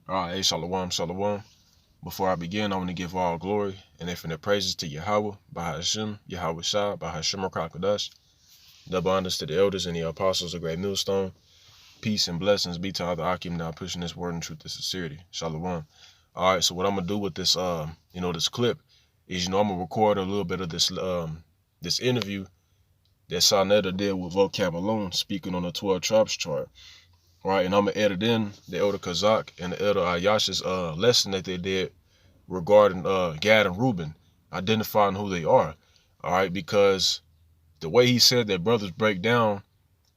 Alright, hey, shalom, shalom. Before I begin, I want to give all glory and infinite praises to Yahweh, Bahashem, Yahweh Shah, Bahashem Rakakadash. Double honors to the elders and the apostles of Great Millstone. Peace and blessings be to all the Akim now pushing this word in truth and sincerity. Shalom. Alright, so what I'm gonna do with this this clip is, I'm gonna record a little bit of this interview that Sarnetta did with Malone speaking on the 12 tribes chart. Right, and I'm gonna edit in the Elder Kazak and the Elder Ayash's lesson that they did regarding Gad and Reuben, identifying who they are. All right, because the way he said that brothers break down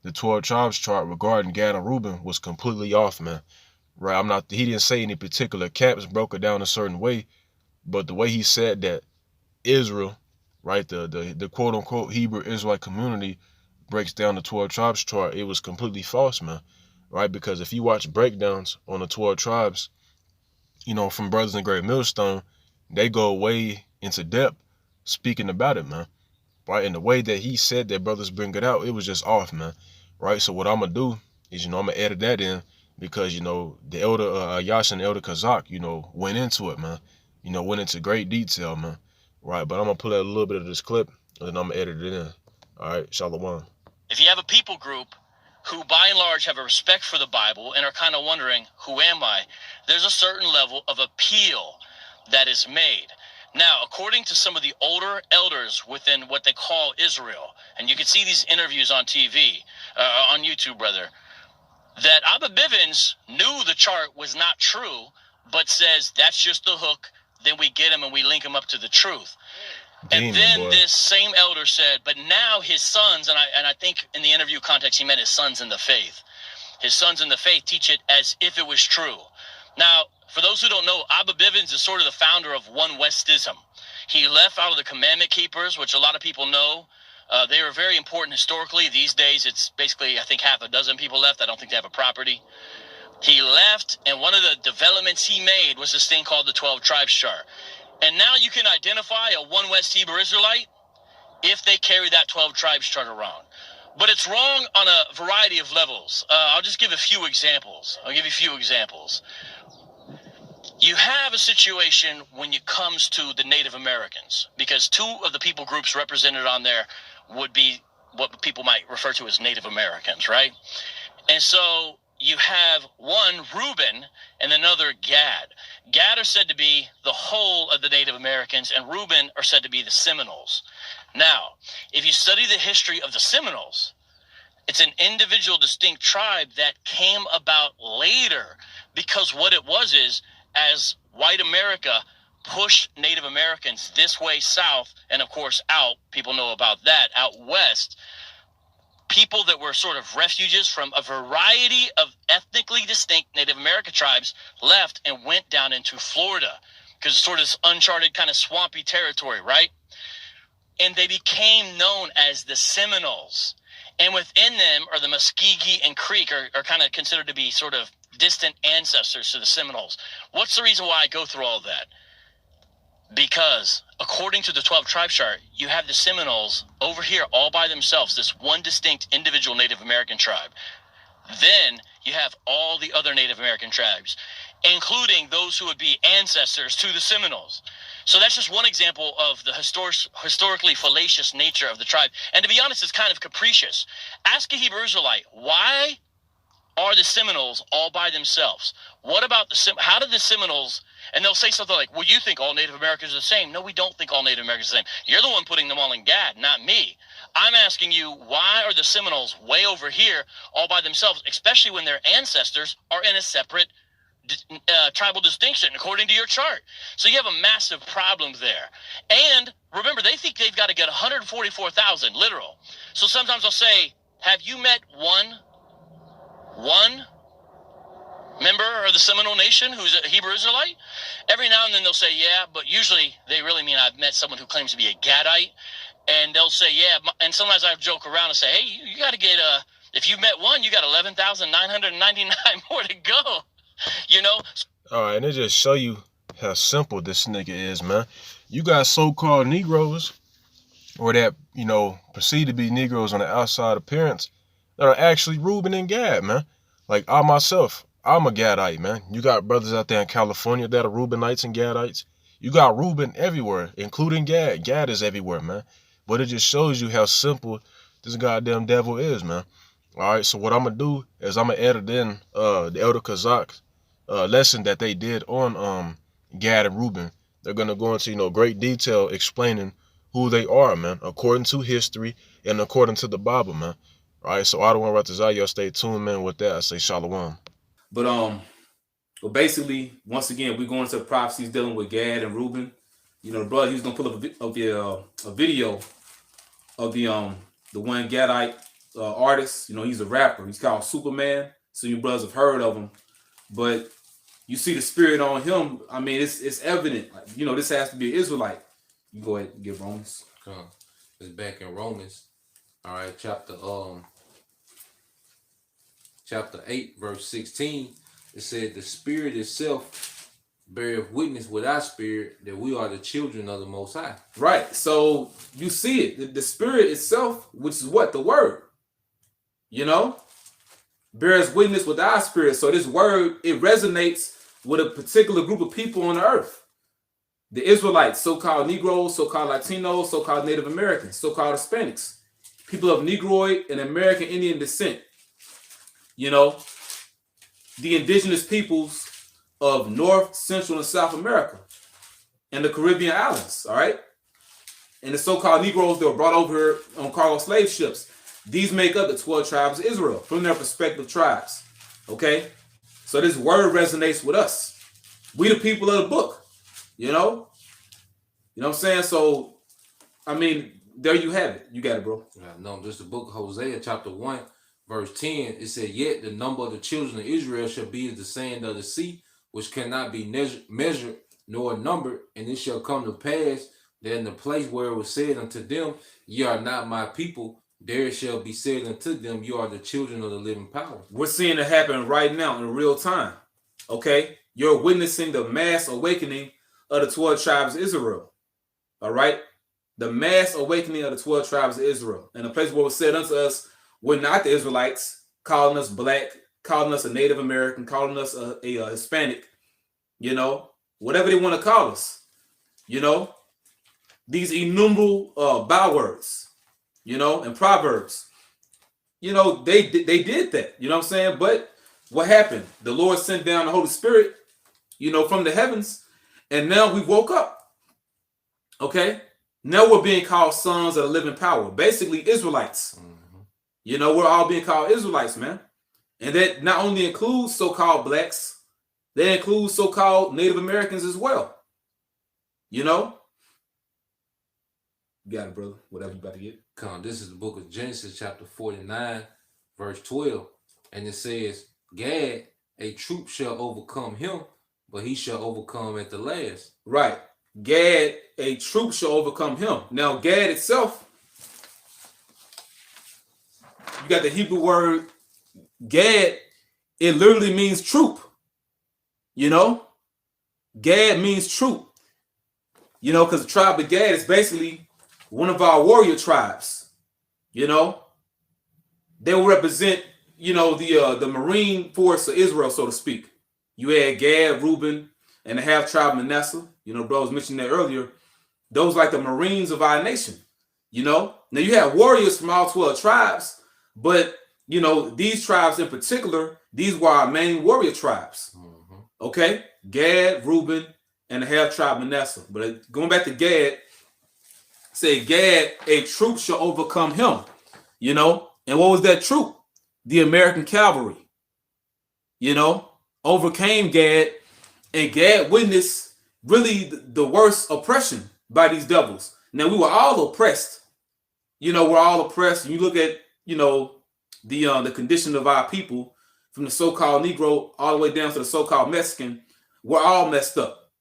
the 12 tribes chart regarding Gad and Reuben was completely off, man. Right, he didn't say any particular camps broke it down a certain way, but the way he said that Israel, right, the quote unquote Hebrew Israelite community breaks down the 12 tribes chart, it was completely false, man. Right, because if you watch breakdowns on the 12 tribes, from brothers in Great Millstone, they go way into depth speaking about it, man. Right, and the way that he said that brothers bring it out, it was just off, man. Right, so what I'm gonna do is, I'm gonna edit that in because, the Elder Yash and the Elder Kazak, went into it, man. Went into great detail, man. Right, but I'm gonna pull out a little bit of this clip and then I'm gonna edit it in. All right, shalom. If you have a people group who by and large have a respect for the Bible and are kind of wondering, who am I? There's a certain level of appeal that is made. Now, according to some of the older elders within what they call Israel, and you can see these interviews on TV, on YouTube, rather, that Abba Bivens knew the chart was not true, but says that's just the hook. Then we get him and we link him up to the truth. And then this same elder said, but now his sons, and I think in the interview context, he meant his sons in the faith. His sons in the faith teach it as if it was true. Now, for those who don't know, Abba Bivens is sort of the founder of One Westism. He left out of the Commandment Keepers, which a lot of people know. They were very important historically. These days, it's basically, I think, half a dozen people left. I don't think they have a property. He left, and one of the developments he made was this thing called the 12 Tribes Chart. And now you can identify a One West Hebrew Israelite if they carry that 12 tribes chart around. But it's wrong on a variety of levels. I'll just give a few examples. You have a situation when it comes to the Native Americans, because two of the people groups represented on there would be what people might refer to as Native Americans, right? And so you have one, Reuben, and another, Gad. Gad are said to be the whole of the Native Americans, and Reuben are said to be the Seminoles. Now, if you study the history of the Seminoles, it's an individual, distinct tribe that came about later, because what it was is, as white America pushed Native Americans this way south, and of course out, people know about that, out west, people that were sort of refugees from a variety of ethnically distinct Native American tribes left and went down into Florida, because it's sort of this uncharted kind of swampy territory, right? And they became known as the Seminoles. And within them are the Muskegee and Creek are kind of considered to be sort of distant ancestors to the Seminoles. What's the reason why I go through all that? Because according to the 12 tribe chart, you have the Seminoles over here all by themselves, this one distinct individual Native American tribe. Then you have all the other Native American tribes, including those who would be ancestors to the Seminoles. So that's just one example of the historically fallacious nature of the tribe. And to be honest, it's kind of capricious. Ask a Hebrew Israelite, why are the Seminoles all by themselves? What about how did the Seminoles, and they'll say something like, well, you think all Native Americans are the same. No, we don't think all Native Americans are the same. You're the one putting them all in Gad, not me. I'm asking you, why are the Seminoles way over here all by themselves, especially when their ancestors are in a separate tribal distinction according to your chart? So you have a massive problem there. And remember, they think they've got to get 144,000 literal. So sometimes I'll say, have you met one member of the Seminole Nation who's a Hebrew Israelite? Every now and then they'll say, yeah, but usually they really mean I've met someone who claims to be a Gadite. And they'll say, yeah, and sometimes I joke around and say, hey, you got to get, if you've met one, you got 11,999 more to go, All right, and it just show you how simple this nigga is, man. You got so-called Negroes, or that, perceive to be Negroes on the outside appearance, that are actually Reuben and Gad, man. Like I myself, I'm a Gadite, man. You got brothers out there in California that are Reubenites and Gadites. You got Reuben everywhere, including Gad. Gad is everywhere, man. But it just shows you how simple this goddamn devil is, man. All right, so what I'm gonna do is I'm gonna edit in the Elder Kazakh lesson that they did on Gad and Reuben. They're gonna go into great detail explaining who they are, man, according to history and according to the Bible, man. All right, so I don't want to y'all stay tuned, man. With that, I say shalom. But basically, once again, we're going into prophecies dealing with Gad and Reuben. The brother, he's gonna pull up a video of the one Gadite artist. He's a rapper. He's called Superman. So you brothers have heard of him, but you see the spirit on him. I mean, it's evident. Like, this has to be an Israelite. You go ahead and get Romans. It's back in Romans. All right, chapter 8, verse 16. It said, "The Spirit itself beareth witness with our spirit that we are the children of the Most High." Right. So you see it. The Spirit itself, which is what? The Word. Bears witness with our spirit. So this word, it resonates with a particular group of people on the earth. The Israelites, so-called Negroes, so-called Latinos, so-called Native Americans, so-called Hispanics, people of Negroid and American Indian descent. The indigenous peoples of North, Central, and South America and the Caribbean islands, all right? And the so-called Negroes that were brought over here on cargo slave ships. These make up the 12 tribes of Israel from their respective tribes, okay? So this word resonates with us. We the people of the book, You know what I'm saying? So, I mean, there you have it. You got it, bro. No, this is the book of Hosea, chapter 1, verse 10. It said, "Yet the number of the children of Israel shall be as the sand of the sea, which cannot be measured nor numbered. And it shall come to pass that in the place where it was said unto them, Ye are not my people, there shall be said unto them, You are the children of the living power." We're seeing it happen right now in real time. Okay? You're witnessing the mass awakening of the 12 tribes of Israel. All right? The mass awakening of the 12 tribes of Israel. And the place where it was said unto us, we're not the Israelites, calling us black, calling us a Native American, calling us a Hispanic, whatever they want to call us. These innumerable bywords, and proverbs. They did that. You know what I'm saying? But what happened? The Lord sent down the Holy Spirit, from the heavens, and now we woke up. Okay? Now we're being called sons of the living power. Basically, Israelites. Mm-hmm. We're all being called Israelites, man. And that not only includes so-called blacks, they include so-called Native Americans as well. You got it, brother. Whatever you about to get. This is the book of Genesis, chapter 49, verse 12. And it says, "Gad, a troop shall overcome him, but he shall overcome at the last." Right. Gad, a troop shall overcome him. Now, Gad itself, you got the Hebrew word Gad, it literally means troop. Gad means troop. Because the tribe of Gad is basically one of our warrior tribes. They will represent, the Marine force of Israel, so to speak. You had Gad, Reuben, and the half tribe of Manasseh. Bro was mentioning that earlier. Those like the Marines of our nation. Now you have warriors from all 12 tribes, but these tribes in particular, these were our main warrior tribes. Mm-hmm. Okay, Gad, Reuben, and the half tribe of Manasseh. But going back to Gad, say Gad, a troop shall overcome him. And what was that troop? The American cavalry. Overcame Gad, and Gad witnessed really the worst oppression by these devils. Now we were all oppressed. We're all oppressed. And you look at, the condition of our people, from the so-called Negro all the way down to the so-called Mexican, we're all messed up.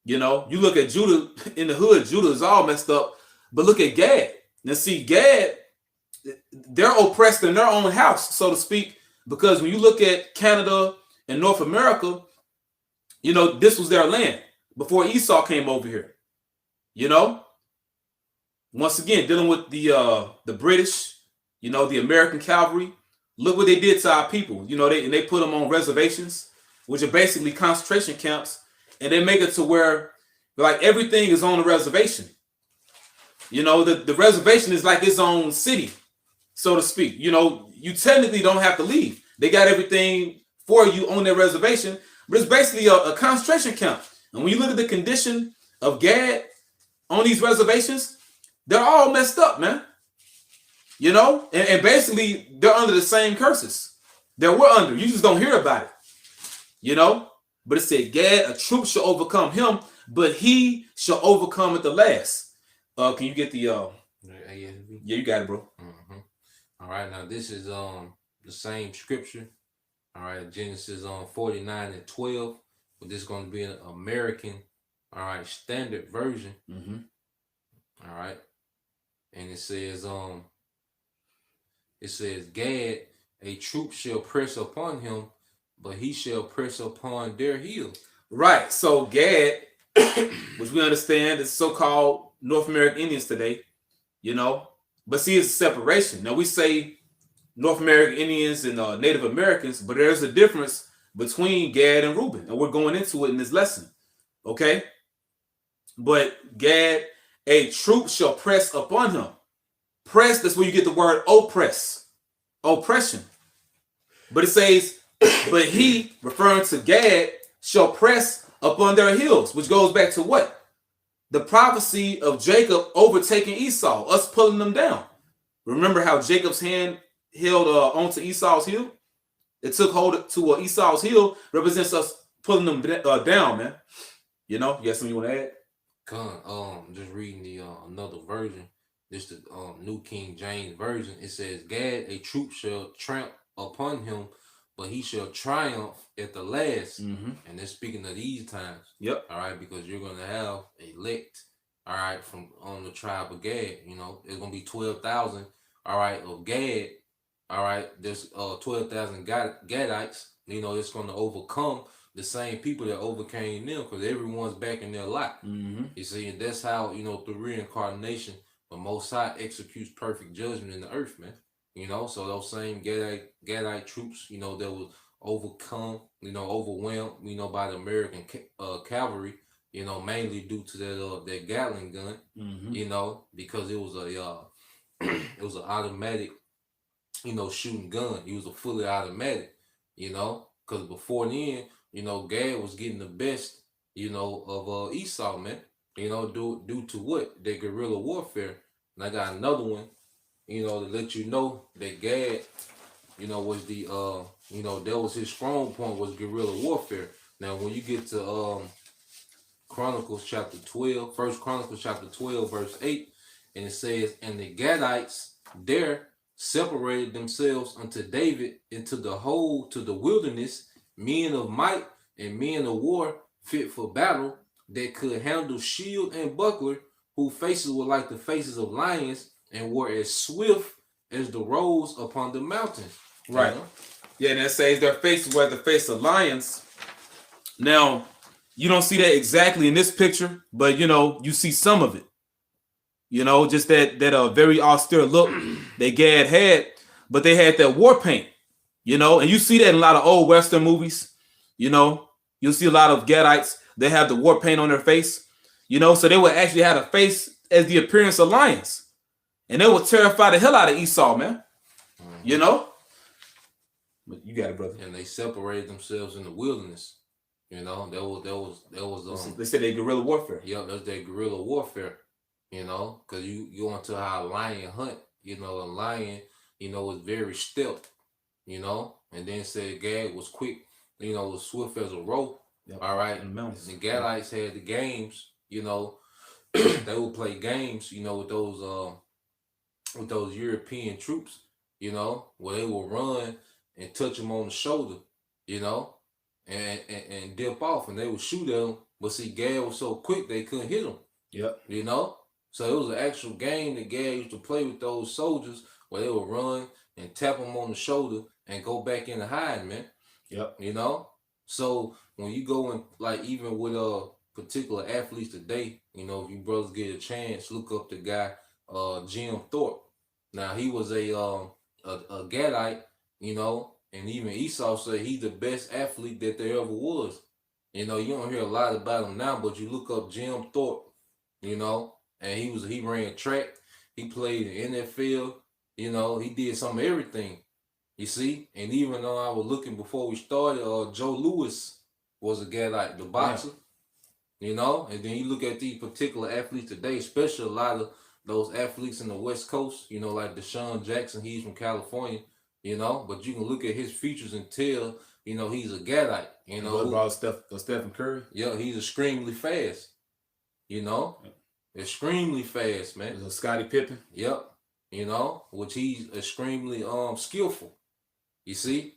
You look at Judah in the hood, Judah is all messed up. But look at Gad. Now see, Gad, they're oppressed in their own house, so to speak, because when you look at Canada and North America, this was their land before Esau came over here. Once again, dealing with the British, the American cavalry. Look what they did to our people. They put them on reservations. which are basically concentration camps, and they make it to where like everything is on the reservation. You know, the reservation is like its own city, so to speak. You know, you technically don't have to leave. They got everything for you on their reservation, but it's basically a concentration camp. And when you look at the condition of Gad on these reservations, they're all messed up, man. You know, and basically they're under the same curses that we're under. You just don't hear about it. You know, but it said, Gad, a troop shall overcome him, but he shall overcome at the last. Can you get the yeah, you got it, bro. Mm-hmm. All right, now this is the same scripture. All right, Genesis 49:12, but this is going to be an American, all right, standard version. Mm-hmm. All right, and it says Gad, a troop shall press upon him, but he shall press upon their heel. Right. So Gad, which we understand is so-called North American Indians today, you know, but see, it's a separation. Now we say North American Indians and Native Americans, but there's a difference between Gad and Reuben, and we're going into it in this lesson. Okay. But Gad, a troop shall press upon him. Press, that's where you get the word oppress, oppression. But it says, but he, referring to Gad, shall press upon their heels, which goes back to what? The prophecy of Jacob overtaking Esau, us pulling them down. Remember how Jacob's hand held onto Esau's heel? It took hold to Esau's heel, represents us pulling them down, man. You know, you got something you want to add? Just reading the another version. This the New King James Version. It says, Gad, a troop shall tramp upon him, but he shall triumph at the last. Mm-hmm. And they're speaking of these times. Yep. All right, because you're going to have elect, all right, from on the tribe of Gad. You know, there's going to be 12,000, all right, of Gad. All right, there's 12,000 Gadites. You know, it's going to overcome the same people that overcame them, because everyone's back in their lot. Mm-hmm. You see, and that's how, you know, through reincarnation, the Most High executes perfect judgment in the earth, man. You know, so those same Gadite troops, you know, that was overcome, you know, overwhelmed, you know, by the American cavalry, you know, mainly due to that Gatling gun, Mm-hmm. you know, because it was it was an automatic, you know, shooting gun. It was a fully automatic, you know, because before then, you know, Gad was getting the best, you know, of Esau, man. You know, due to what? Their guerrilla warfare. And I got another one, you know, to let you know that Gad, you know, was the you know, that was his strong point, was guerrilla warfare. Now when you get to Chronicles chapter 12, 1 Chronicles chapter 12, verse 8, and it says, and the Gadites there separated themselves unto David into the whole to the wilderness, men of might and men of war fit for battle, that could handle shield and buckler, whose faces were like the faces of lions, and were as swift as the roes upon the mountains. Right. You know? Yeah, and it says their faces were the face of lions. Now, you don't see that exactly in this picture, but you know, you see some of it. You know, just that very austere look that Gad had, but they had that war paint, you know, and you see that in a lot of old Western movies. You know, you'll see a lot of Gadites, they have the war paint on their face, you know, so they would actually have a face as the appearance of lions. And they would terrify the hell out of Esau, man. Mm-hmm. You know? But you got it, brother. And they separated themselves in the wilderness. You know, that was they said they guerrilla warfare. Yeah, that's their guerrilla warfare. You know, because you go into how a lion hunt. You know, a lion, you know, was very stealth. You know, and then said Gad was quick. You know, was swift as a roe. Yep. All right. And the Gadites had the games. You know, they would play games. You know, with those European troops. You know, where they would run and touch them on the shoulder. You know, and dip off, and they would shoot at them. But see, Gad was so quick they couldn't hit him. Yep. You know, so it was an actual game that Gad used to play with those soldiers, where they would run and tap them on the shoulder and go back in the hide, man. Yep. You know, so when you go in, like even with particular athletes today, you know, if you brothers get a chance, look up the guy Jim Thorpe. Now he was a Gadite, you know, And even Esau said he's the best athlete that there ever was. You know, you don't hear a lot about him now, but you look up Jim Thorpe, you know, and he ran track, he played in NFL, you know, he did some of everything. You see, and even though I was looking before we started, Joe Louis was a guy like the boxer, you know, and then you look at these particular athletes today, especially a lot of those athletes in the West Coast, you know, like Deshaun Jackson, he's from California, you know, but you can look at his features and tell, you know, he's a Gadite, you know. What about Stephen Curry? Yeah, he's extremely fast, you know, extremely fast, man. There's a Scottie Pippen. Yep, you know, which he's extremely skillful. You see,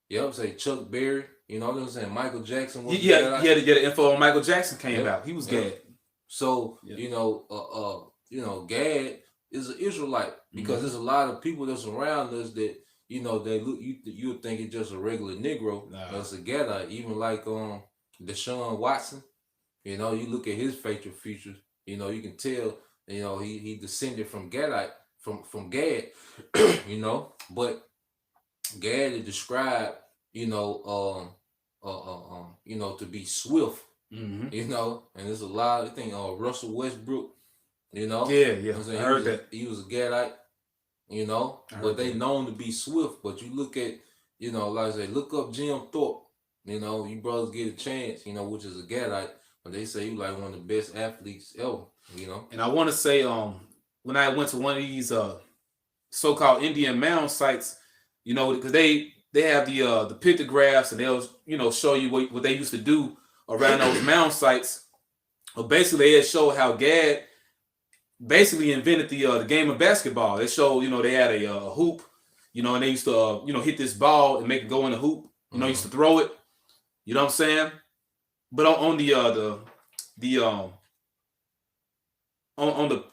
yep, say Chuck Berry, you know what I'm saying? Michael Jackson was he had to get the info on Michael Jackson came out. He was Gad. So you know, Gad is an Israelite because there's a lot of people that's around us that you know they look you would think it's just a regular Negro, but it's a Gadite. Even like Deshaun Watson, you know, you look at his facial features, you know, you can tell, you know, he descended from Gadite from Gad, you know, but Gad is described, you know, to be swift, you know, and there's a lot of things. Russell Westbrook, you know, yeah, I heard that he was a Gadite, you know, but they known to be swift. But you look at, you know, like I say, look up Jim Thorpe, you know, you brothers get a chance, you know, which is a Gadite, but they say he like one of the best athletes ever, you know. And I want to say, when I went to one of these so-called Indian mound sites, you know, because they have the pictographs and they'll, you know, show you what they used to do around those mound sites. But basically, they show how Gad basically invented the game of basketball. They show, you know, they had a hoop, you know, and they used to, you know, hit this ball and make it go in the hoop. You know, used to throw it. You know what I'm saying? But on the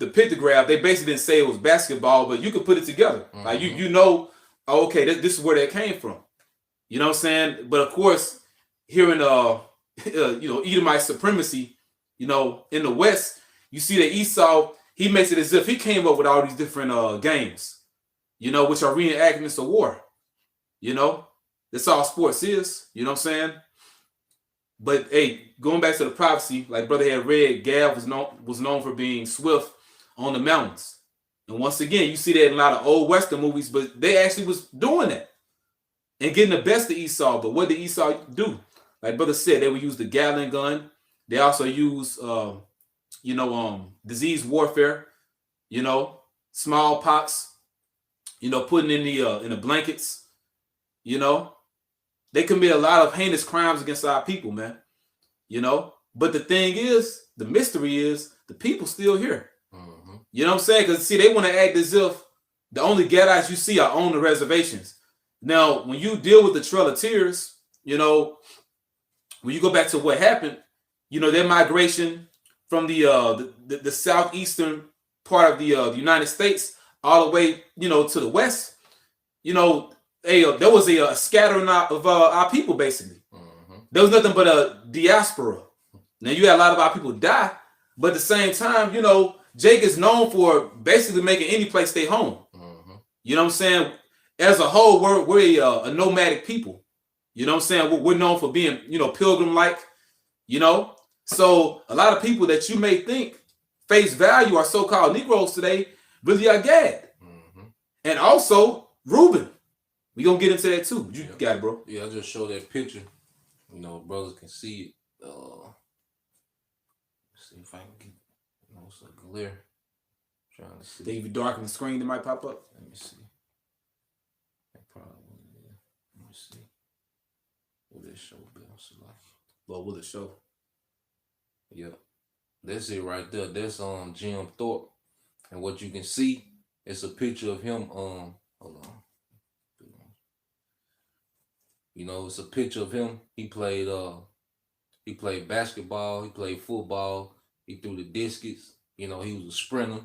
pictograph, they basically didn't say it was basketball, but you could put it together. Like you know, oh, okay, this is where that came from. You know what I'm saying? But of course, here in you know, Edomite supremacy, you know, in the West, you see that Esau, he makes it as if he came up with all these different games, you know, which are reenactments of war. You know, that's all sports is. You know what I'm saying? But hey, going back to the prophecy, like brother had read, Gad was known for being swift on the mountains. And once again, you see that in a lot of old Western movies, but they actually was doing that and getting the best of Esau. But what did Esau do? Like brother said, they would use the Gatling gun. They also use, you know, disease warfare. You know, smallpox. You know, putting in the blankets. You know, they commit a lot of heinous crimes against our people, man. You know, but the thing is, the mystery is the people still here. You know what I'm saying? Because see, they want to act as if the only Gadites you see are on the reservations. Now, when you deal with the Trail of Tears, you know, when you go back to what happened, you know, their migration from the southeastern part of the United States all the way, you know, to the west, you know, there was a scattering of our people, basically. There was nothing but a diaspora. Now, you had a lot of our people die, but at the same time, you know, Jake is known for basically making any place stay home. You know what I'm saying? As a whole, we're a nomadic people. You know what I'm saying? We're known for being, you know, pilgrim-like, you know? So a lot of people that you may think face value are so-called Negroes today really are Gad. And also Reuben. We're going to get into that too. You got it, bro. Yeah, I just show that picture. You know, brothers can see it. See if I can get, you know, some glare. Trying to see. Think if you darken the screen, it might pop up. Let me see. That probably wouldn't. Let me see. Will it show Bill? Well, will it show? Yeah. That's it right there. That's Jim Thorpe. And what you can see, it's a picture of him. Hold on. You know, it's a picture of him. He played basketball, he played football, he threw the discus, you know, he was a sprinter,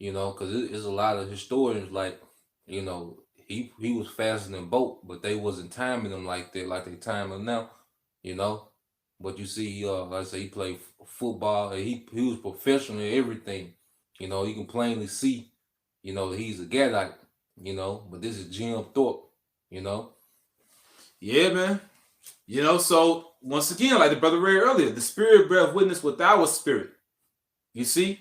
you know, because there's a lot of historians like, you know, he was faster than Bolt, but they wasn't timing him like that, like they time him now, you know. But you see, like I say, he played football, and he was professional in everything. You know, you can plainly see, you know, he's a Gadite, you know, but this is Jim Thorpe, you know. Yeah, man. You know, so once again, like the brother read earlier, the spirit beareth witness with our spirit. You see?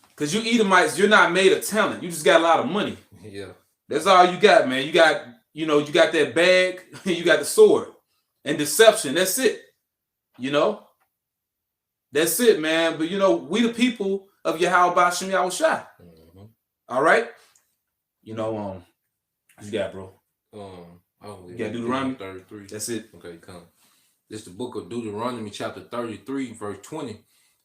Because you Edomites, you're not made of talent. You just got a lot of money. Yeah. That's all you got, man. You got, you got that bag, you got the sword and deception. That's it. You know? That's it, man. But we the people of Yahweh Bashem Yahushua. Mm-hmm. All right? What you got, bro? You got Deuteronomy 33. That's it. Okay, come. This is the book of Deuteronomy, chapter 33, verse 20.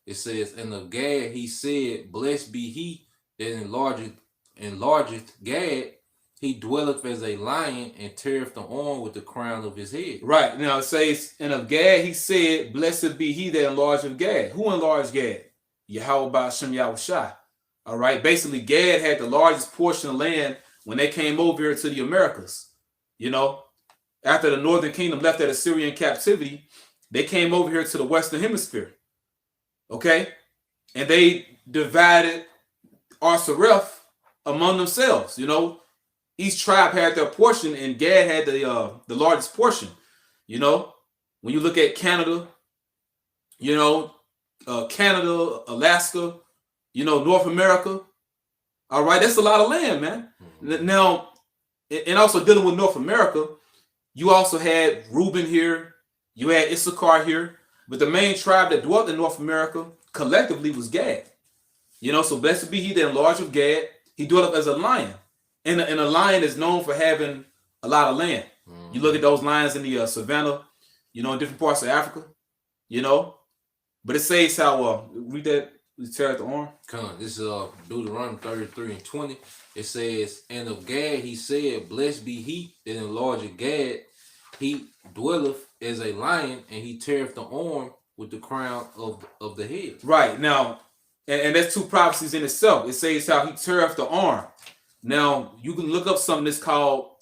It says, "And of Gad he said, Blessed be he that enlargeth Gad. He dwelleth as a lion and teareth the arm with the crown of his head." Right. Now it says, "And of Gad he said, Blessed be he that enlargeth Gad." Who enlarged Gad? Yahweh Bashem Yahushua. All right. Basically, Gad had the largest portion of land when they came over here to the Americas. After the northern kingdom left that Assyrian captivity, they came over here to the Western Hemisphere. Okay? And they divided Arsareth among themselves. Each tribe had their portion, and Gad had the largest portion. When you look at Canada, Canada, Alaska, North America. All right, that's a lot of land, man. Mm-hmm. Now, and also dealing with North America, you also had Reuben here, you had Issachar here, but the main tribe that dwelt in North America collectively was Gad. So blessed be he that enlargeth Gad. He dwelt as a lion. And a lion is known for having a lot of land. Mm-hmm. You look at those lions in the savannah, in different parts of Africa, But it says how, read that, tear out the arm. Come on, this is Deuteronomy 33 and 20. It says, "And of Gad he said, Blessed be he that enlargeth Gad. He dwelleth as a lion, and he teareth the arm with the crown of the head." Right. Now, and that's two prophecies in itself. It says how he teareth the arm. Now, you can look up something that's called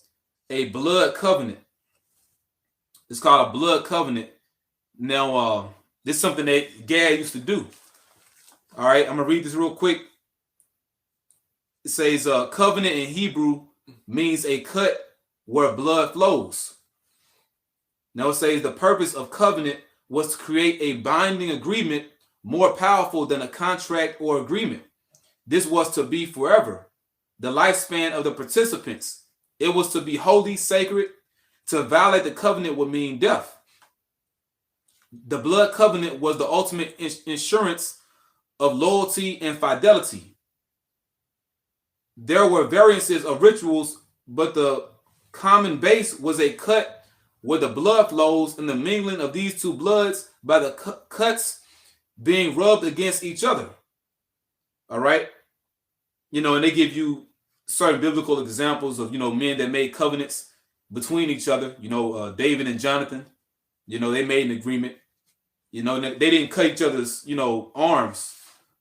a blood covenant. It's called a blood covenant. Now, this is something that Gad used to do. All right, I'm going to read this real quick. It says, covenant in Hebrew means a cut where blood flows. Now it says the purpose of covenant was to create a binding agreement more powerful than a contract or agreement. This was to be forever. The lifespan of the participants. It was to be holy, sacred. To violate the covenant would mean death. The blood covenant was the ultimate insurance of loyalty and fidelity. There were variances of rituals, but the common base was a cut where the blood flows and the mingling of these two bloods by the cuts being rubbed against each other. All right. And they give you certain biblical examples of, men that made covenants between each other. David and Jonathan, they made an agreement. They didn't cut each other's, arms.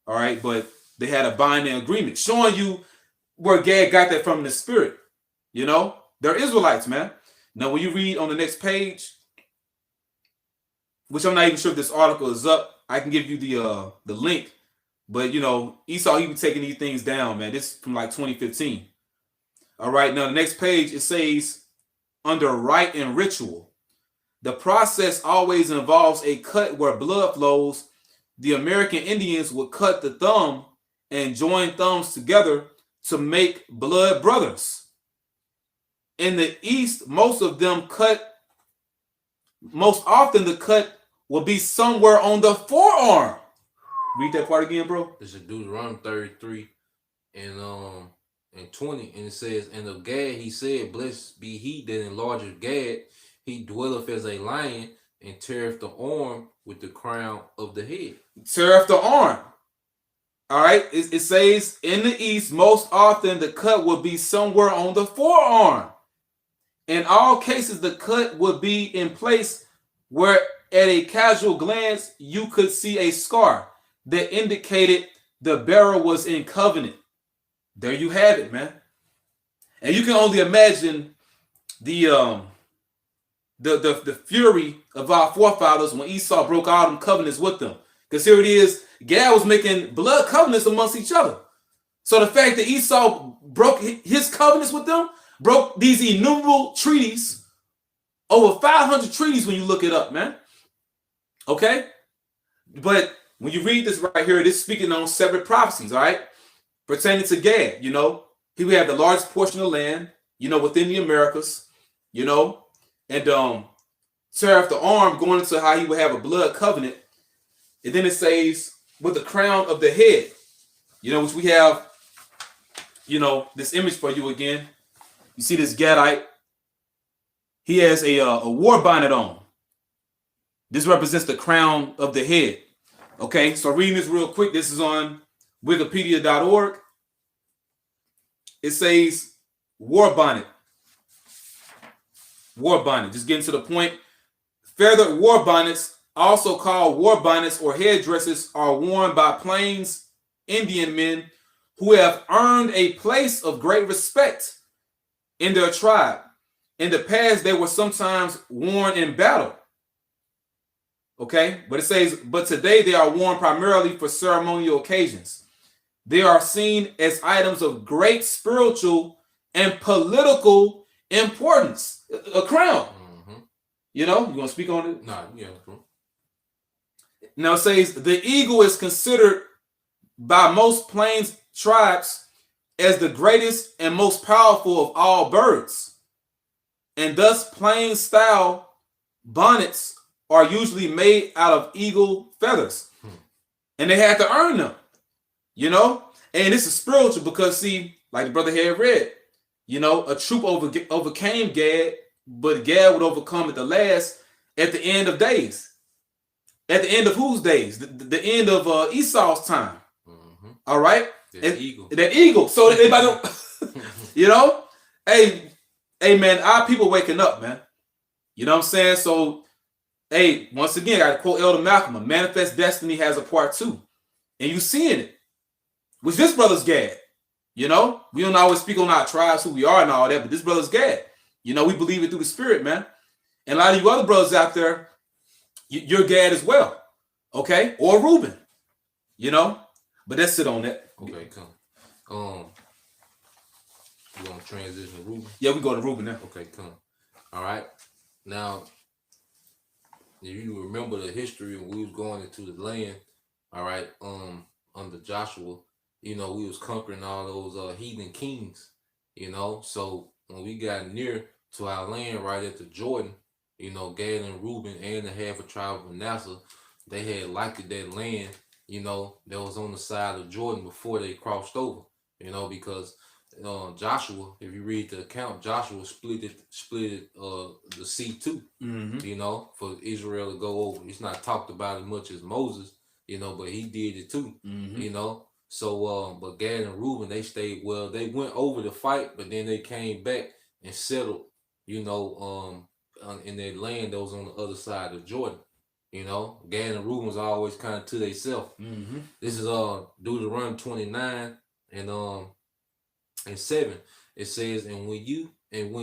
All right. But they had a binding agreement showing you where Gad got that from in the spirit. They're Israelites, man. Now, when you read on the next page, which I'm not even sure if this article is up, I can give you the link. But, Esau, he was taking these things down, man. This is from like 2015. All right. Now, the next page, it says, under rite and ritual, the process always involves a cut where blood flows. The American Indians would cut the thumb and join thumbs together to make blood brothers. In the East, most often the cut will be somewhere on the forearm. Read that part again, bro. This is Deuteronomy 33 and 20, and it says, "And of Gad he said, Blessed be he that enlargeth Gad. He dwelleth as a lion and teareth the arm with the crown of the head." Teareth the arm. All right. It says in the East, most often the cut will be somewhere on the forearm. In all cases, the cut would be in place where at a casual glance, you could see a scar that indicated the bearer was in covenant. There you have it, man. And you can only imagine the fury of our forefathers when Esau broke all them covenants with them. Because here it is, Gad was making blood covenants amongst each other. So the fact that Esau broke his covenants with them broke these innumerable treaties, over 500 treaties when you look it up, man. Okay? But when you read this right here, it is speaking on separate prophecies, all right? Pertaining to Gad, you know, he would have the largest portion of land, you know, within the Americas, you know, and tear off the arm, going into how he would have a blood covenant. And then it says, with the crown of the head, you know, which we have, you know, this image for you again. You see this Gadite. He has a war bonnet on. This represents the crown of the head. Okay, so reading this real quick. This is on wikipedia.org. It says war bonnet. War bonnet. Just getting to the point. Feathered war bonnets, also called war bonnets or headdresses, are worn by Plains Indian men who have earned a place of great respect in their tribe. In the past, they were sometimes worn in battle. Okay, but it says, but today they are worn primarily for ceremonial occasions. They are seen as items of great spiritual and political importance. A crown. You know, you want to speak on it? Nah, yeah. Now it says the eagle is considered by most Plains tribes as the greatest and most powerful of all birds. And thus Plains style bonnets are usually made out of eagle feathers. And they had to earn them, you know? And this is spiritual because, see, like the brother had read, you know, a troop overcame Gad, but Gad would overcome at the last, at the end of days. At the end of whose days? The end of Esau's time. All right? That eagle. That eagle. So everybody don't, you know? Hey, man, our people waking up, man. You know what I'm saying? So, hey, once again, I quote Elder Malcolm, a manifest destiny has a part 2. And you seeing it. Which this brother's Gad. You know? We don't always speak on our tribes, who we are and all that, but this brother's Gad. You know, we believe it through the spirit, man. And a lot of you other brothers out there, you're Gad as well. Okay? Or Reuben. You know? But let's sit on that. Okay, come. You want to transition to Reuben? Yeah, we go to Reuben now. Okay, come. All right. Now, if you remember the history when we was going into the land, all right, under Joshua, you know, we was conquering all those heathen kings, you know. So when we got near to our land right at the Jordan, you know, Gad and Reuben and the half a tribe of Manasseh, they had liked that land, you know, that was on the side of Jordan before they crossed over, you know, because Joshua, if you read the account, Joshua split the sea too, you know, for Israel to go over. It's not talked about as much as Moses, you know, but he did it too, you know. So, but Gad and Reuben, they stayed, well, they went over to fight, but then they came back and settled, you know, in their land that was on the other side of Jordan. You know, Gad and Reuben was always kind of to themselves. This is Deuteronomy 29 and 7. It says, and when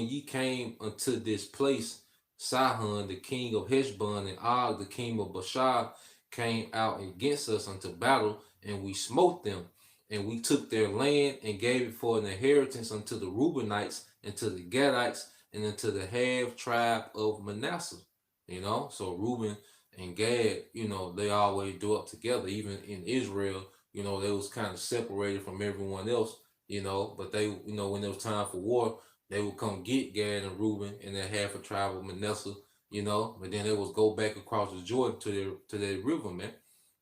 you came unto this place, Sihon, the king of Heshbon, and Og, the king of Bashan, came out against us unto battle, and we smote them, and we took their land and gave it for an inheritance unto the Reubenites, and to the Gadites, and unto the half tribe of Manasseh. You know, so Reuben and Gad, you know, they always do up together. Even in Israel, you know, they was kind of separated from everyone else, you know, but they, you know, when it was time for war, they would come get Gad and Reuben and then half a tribe of Manasseh, you know, but then they would go back across the Jordan to their river, man,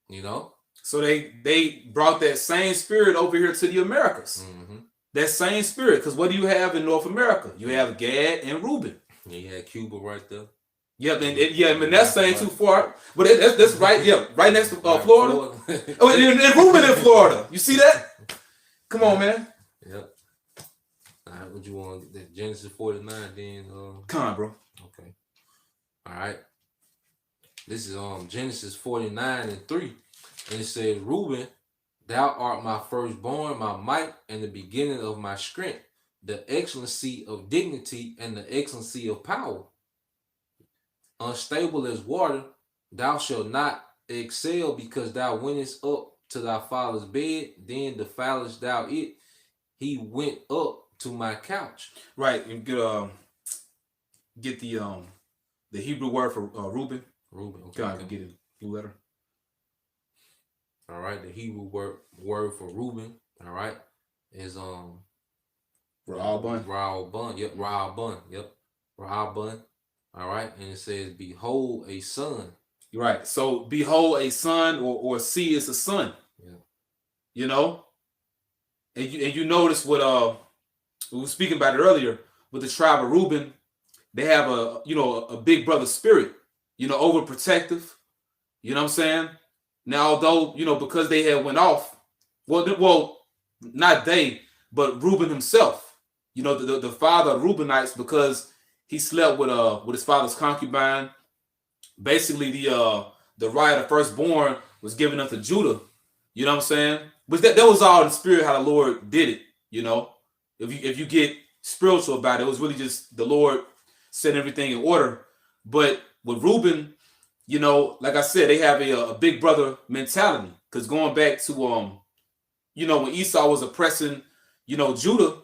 you know. So they brought that same spirit over here to the Americas. That same spirit, because what do you have in North America? You have Gad and Reuben. Yeah, you had Cuba right there. Yep, and Manasseh ain't too far, but that's right. Yeah, right next to Florida. Oh, and Reuben in Florida. You see that? Come on, man. Yep. All right, what you want? Genesis 49, then. Come on, bro. Okay. All right. This is Genesis 49 and 3, and it says, Reuben, thou art my firstborn, my might, and the beginning of my strength, the excellency of dignity and the excellency of power. Unstable as water, thou shalt not excel, because thou wentest up to thy father's bed, then defilest thou it. He went up to my couch. Right, and get the Hebrew word for Reuben. Reuben, okay. God can get it. Blue letter. All right, the Hebrew word for Reuben, all right, is Ra'al-bun. Ra'al-bun. Yep, Ra'al-bun. Yep, Ra'al-bun. All right, and it says, "Behold, a son." Right. So behold, a son, or see is a son. Yeah. You know, and you notice what we were speaking about it earlier with the tribe of Reuben. They have a big brother spirit. Overprotective. You know what I'm saying? Now, although because they had went off, well, not they, but Reuben himself. The father of Reubenites, because he slept with his father's concubine. Basically, the right of firstborn was given up to Judah. You know what I'm saying? But that was all in the spirit how the Lord did it. If you get spiritual about it, it was really just the Lord set everything in order. But with Reuben, like I said, they have a big brother mentality. Because going back to when Esau was oppressing, Judah,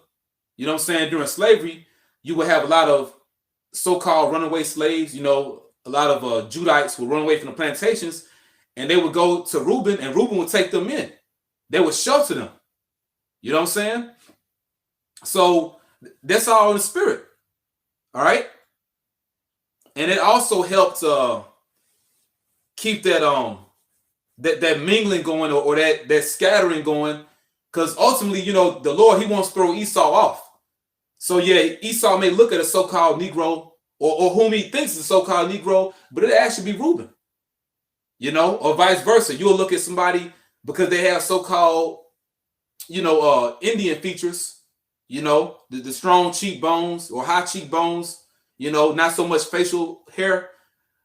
you know what I'm saying, during slavery, you would have a lot of so-called runaway slaves. A lot of Judites would run away from the plantations, and they would go to Reuben, and Reuben would take them in. They would shelter them. You know what I'm saying? So that's all in the spirit. All right? And it also helped keep that that mingling going, or that scattering going, because ultimately, the Lord, he wants to throw Esau off. So yeah, Esau may look at a so-called Negro, or whom he thinks is a so-called Negro, but it actually be Reuben. Or vice versa. You'll look at somebody because they have so-called, Indian features, the strong cheekbones or high cheekbones, not so much facial hair,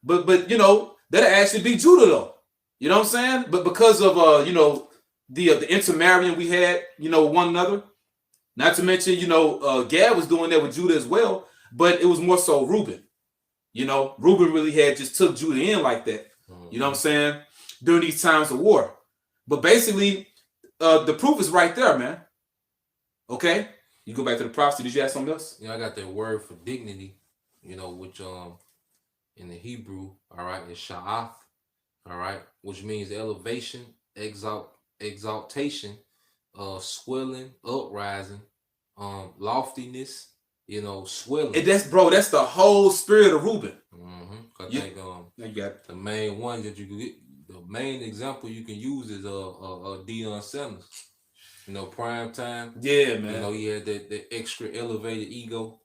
but that'll actually be Judah though. You know what I'm saying? But because of the intermarrying we had, one another, not to mention, Gad was doing that with Judah as well, but it was more so Reuben. Reuben really had just took Judah in like that. You know what I'm saying? During these times of war. But basically, the proof is right there, man. Okay? You go back to the prophecy. Did you have something else? I got that word for dignity, which in the Hebrew, all right, is sha'af, all right, which means elevation, exaltation, swelling, uprising, loftiness, swelling. And that's the whole spirit of Reuben. I think you got the main one that you can get, the main example you can use is Deion Sanders. Prime time. Yeah, man. He had that extra elevated ego.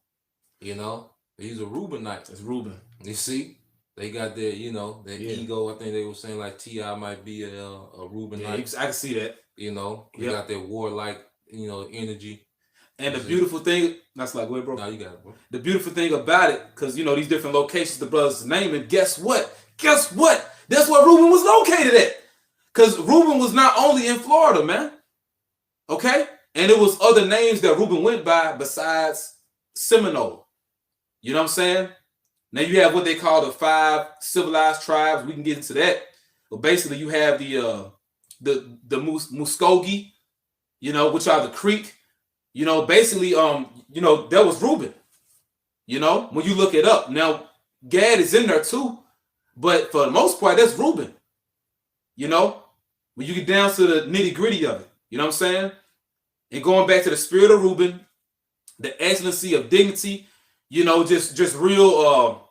He's a Reubenite. It's Reuben. You see, they got that ego. I think they were saying like T.I. might be a Reubenite. Yeah, I can see that. He got that warlike, energy. And the beautiful thing, that's like, wait, bro. No, you got it, bro. The beautiful thing about it, because these different locations the brothers naming, guess what? That's where Reuben was located at. Because Reuben was not only in Florida, man. Okay? And it was other names that Reuben went by besides Seminole. You know what I'm saying? Now you have what they call the 5 civilized tribes. We can get into that. But basically you have the Muskogee, which are the Creek. Basically, that was Reuben. When you look it up. Now, Gad is in there too, but for the most part, that's Reuben. When you get down to the nitty-gritty of it, you know what I'm saying? And going back to the spirit of Reuben, the excellency of dignity, just real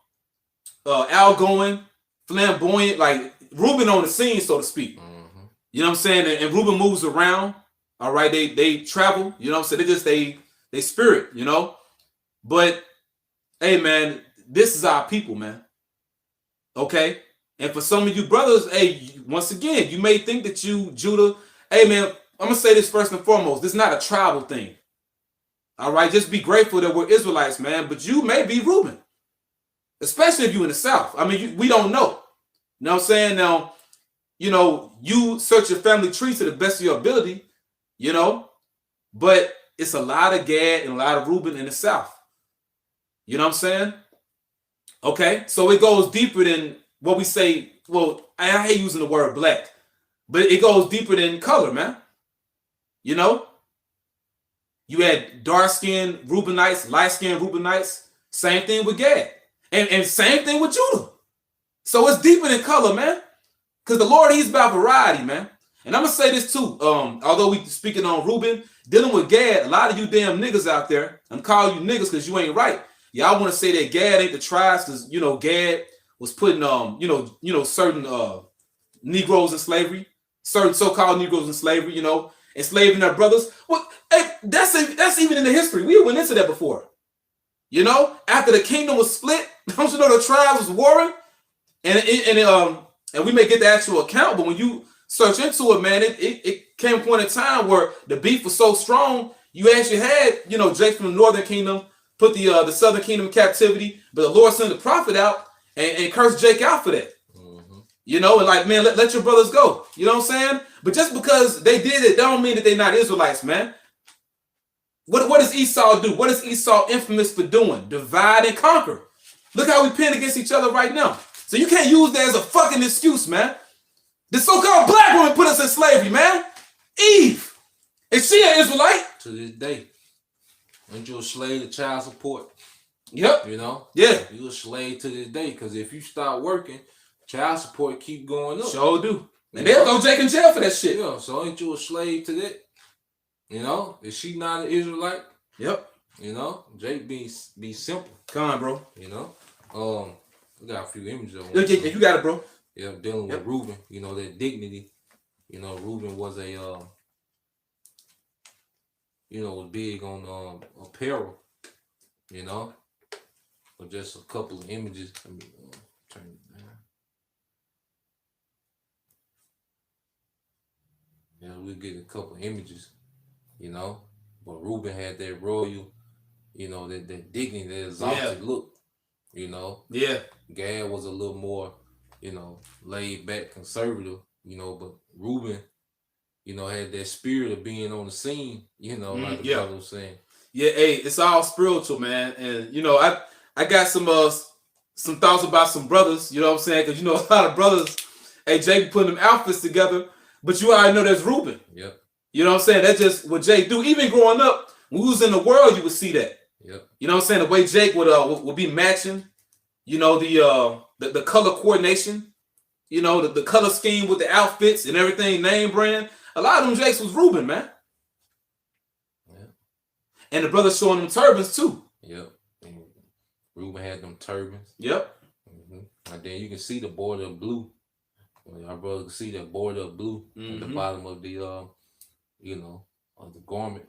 outgoing, flamboyant, like Reuben on the scene, so to speak. Mm-hmm. You know what I'm saying? And Reuben moves around. All right, they travel, you know what I'm saying? They just they spirit, But hey, man, this is our people, man. Okay? And for some of you brothers, hey, once again, you may think that Judah, hey man, I'm gonna say this first and foremost. This is not a tribal thing. All right, just be grateful that we're Israelites, man. But you may be Reuben, especially if you're in the South. I mean, we don't know. You know what I'm saying? Now, you search your family tree to the best of your ability. But it's a lot of Gad and a lot of Reuben in the South. You know what I'm saying? Okay, so it goes deeper than what we say. Well, I hate using the word black, but it goes deeper than color, man. You You had dark-skinned Reubenites, light-skinned Reubenites. Same thing with Gad. And same thing with Judah. So it's deeper than color, man. Because the Lord, he's about variety, man. And I'm going to say this too. Although we speaking on Reuben, dealing with Gad, a lot of you damn niggas out there, I'm calling you niggas because you ain't right. Y'all want to say that Gad ain't the tribes because, Gad was putting, certain Negroes in slavery, certain so-called Negroes in slavery, enslaving their brothers. Well, hey, that's even in the history. We went into that before. After the kingdom was split, don't you know the tribes was warring? And we may get the actual account, but when you search into it, man, it came a point in time where the beef was so strong, you actually had, Jake from the northern kingdom put the southern kingdom in captivity, but the Lord sent the prophet out and cursed Jake out for that. And like, man, let your brothers go. You know what I'm saying? But just because they did it, that don't mean that they're not Israelites, man. What does Esau do? What is Esau infamous for doing? Divide and conquer. Look how we pin against each other right now. So you can't use that as a fucking excuse, man. The so-called black woman put us in slavery, man. Eve. Is she an Israelite? To this day. Ain't you a slave to child support? Yep. Yeah. You a slave to this day. Because if you start working, child support keep going up. Sure do. And they'll go Jake in jail for that shit. Yeah, so ain't you a slave to that? Is she not an Israelite? Yep. Jake be simple. Come on, bro. We got a few images. Yeah, you got it, bro. Yeah, dealing with Reuben. That dignity. Reuben was was big on apparel. But just a couple of images. Let me turn it down. Yeah, we'll get a couple of images. But Reuben had that royal, that dignity, that exalted look. Yeah. Gad was a little more, laid back, conservative, but Reuben, had that spirit of being on the scene, like the brother was saying. Yeah, hey, it's all spiritual, man. And I got some thoughts about some brothers, you know what I'm saying? Because a lot of brothers, hey, Jake putting them outfits together, but you already know that's Reuben. Yep. You know what I'm saying? That's just what Jake do. Even growing up, when we was in the world, you would see that. Yep. You know what I'm saying? The way Jake would be matching, the color coordination, the color scheme with the outfits and everything, name brand. A lot of them Jakes was Reuben, man. Yeah. And the brothers showing them turbans too. Yep. And Reuben had them turbans. Yep. And then you can see the border of blue. Our brother can see that border of blue at the bottom of the of the garment.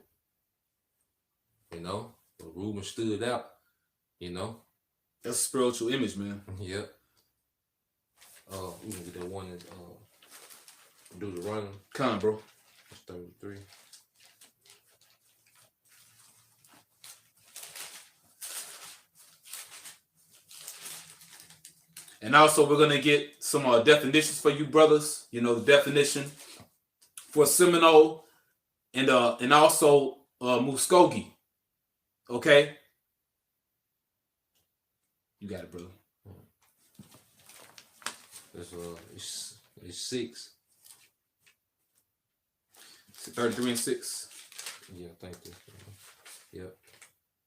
But Reuben stood out. That's a spiritual image, man. Yep. We can get that one that do the running. Come on, bro. That's 33. And also, we're gonna get some definitions for you brothers. The definition for Seminole and also Muskogee. Okay, you got it, brother. It's 6. 33 and 6. Yeah, I think this. Yep.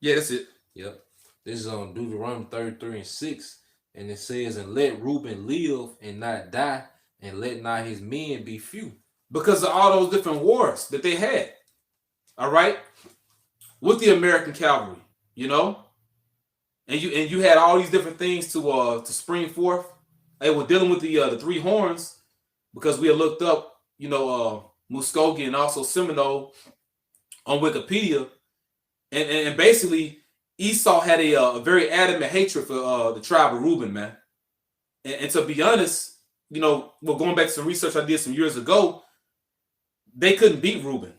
Yeah, that's it. Yep. This is on Deuteronomy 33 and 6. And it says, and let Reuben live and not die, and let not his men be few. Because of all those different wars that they had. All right? With the American cavalry, And you had all these different things to spring forth. They were dealing with the 3 horns because we had looked up, Muskogee and also Seminole on Wikipedia. And basically Esau had a very adamant hatred for the tribe of Reuben, man. And to be honest, going back to some research I did some years ago, they couldn't beat Reuben.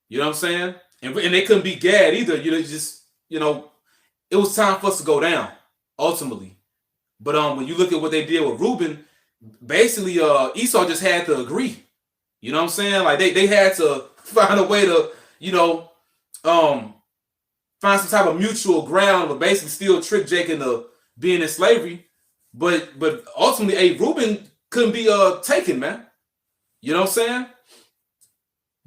You know what I'm saying? And they couldn't beat Gad either. It was time for us to go down, ultimately. But when you look at what they did with Reuben, basically Esau just had to agree. You know what I'm saying? Like they had to find a way to, find some type of mutual ground, but basically still trick Jake into being in slavery. But ultimately, Reuben couldn't be taken, man. You know what I'm saying?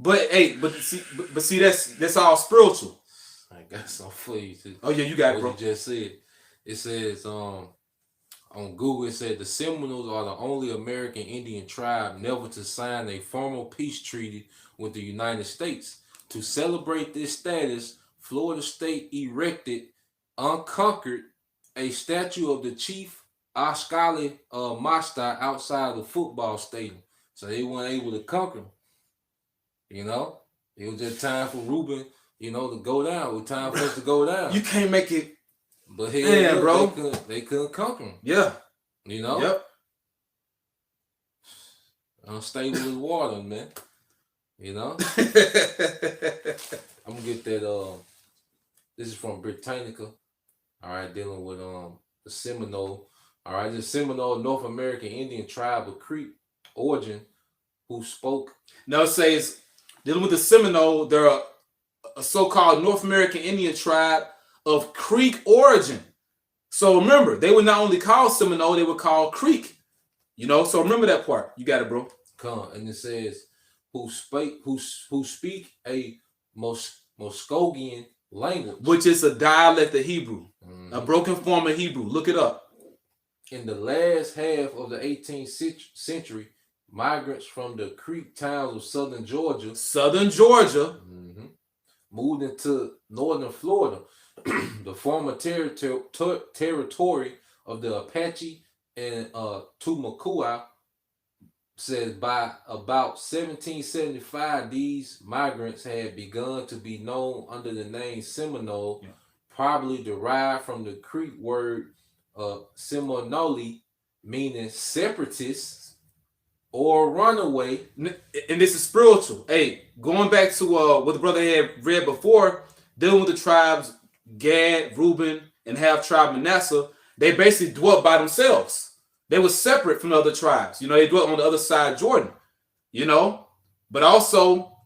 But hey, but see, that's all spiritual. I got some for you too. Oh yeah, you got it, What bro. you just said. It says on Google, it said the Seminoles are the only American Indian tribe never to sign a formal peace treaty with the United States. To celebrate this status, Florida State erected, unconquered, a statue of the chief Oshkosh Masta outside the football stadium. So they weren't able to conquer him. You know, it was just time for Reuben, to go down. It was time for us to go down. You can't make it. But here, bro, they couldn't conquer him. Yeah. Yep. Unstable as water, man. I'm gonna get that. This is from Britannica. All right, dealing with the Seminole. All right, the Seminole North American Indian tribe of Creek origin, who spoke. Now it says dealing with the Seminole, they're a so-called North American Indian tribe of Creek origin. So remember, they were not only called Seminole, they were called Creek. So remember that part. You got it, bro. And it says who speak a Muskogean language, which is a dialect of Hebrew, a broken form of Hebrew. Look it up. In the last half of the 18th century, migrants from the Creek towns of southern Georgia, moved into northern Florida, the former territory of the Apache and Tumacoa. Says by about 1775, these migrants had begun to be known under the name Seminole, probably derived from the Creek word Seminole, meaning separatists or runaway. And this is spiritual. Hey, going back to what the brother had read before, dealing with the tribes Gad, Reuben, and half tribe Manasseh, they basically dwelt by themselves. They were separate from the other tribes. They dwelt on the other side of Jordan, but also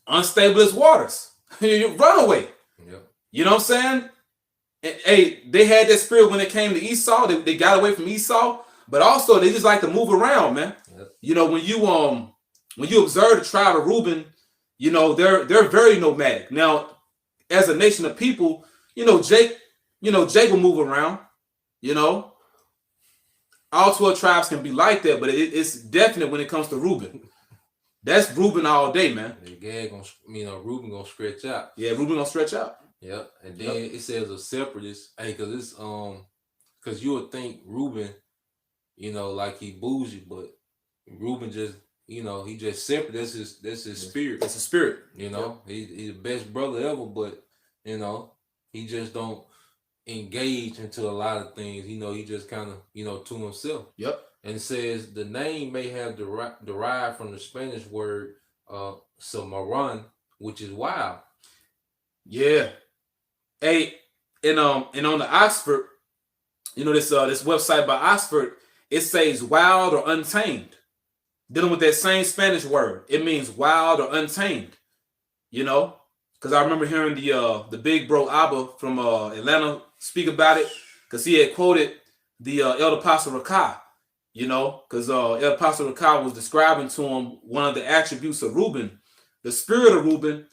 unstable as waters. You run away. Yep. You know what I'm saying? And, hey, they had that spirit when it came to Esau. They got away from Esau, but also they just like to move around, man. Yep. When you observe the tribe of Reuben, they're very nomadic. Now, as a nation of people, Jake will move around, All 12 tribes can be like that, but it's definite when it comes to Reuben. That's Reuben all day, man. Reuben gonna stretch out. Yeah, Reuben gonna stretch out. Yep. And then it says a separatist. Hey, cause it's cause you would think Reuben, like he bougie, but Reuben just, he just separate. That's his spirit. That's his spirit. He's the best brother ever, but he just don't engage into a lot of things. He just kind of, to himself. Yep. And it says the name may have derived from the Spanish word Cimarron, which is wild. Yeah. Hey, and on the Oxford, this website by Oxford, it says wild or untamed. Dealing with that same Spanish word, it means wild or untamed. Because I remember hearing the big bro Abba from Atlanta speak about it, because he had quoted the Elder Pastor Rakai, because Elder Pastor Rakai was describing to him one of the attributes of Reuben, the spirit of Reuben.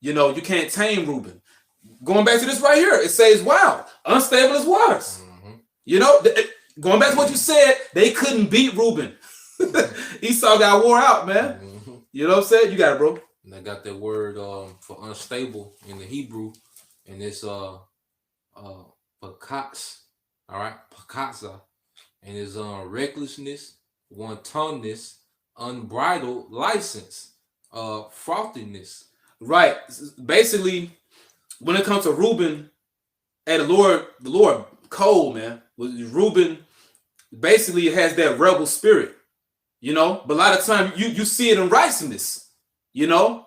You can't tame Reuben. Going back to this right here, it says wild, unstable as waters. Going back to what you said, they couldn't beat Reuben. Esau got wore out, man. You know what I'm saying? You got it, bro. And I got that word for unstable in the Hebrew, and it's pakats, all right, pakatza, and it's recklessness, wantonness, unbridled license, frothiness. Right. Basically, when it comes to Reuben, the Lord cold, man. Reuben basically has that rebel spirit, but a lot of time you see it in righteousness. Now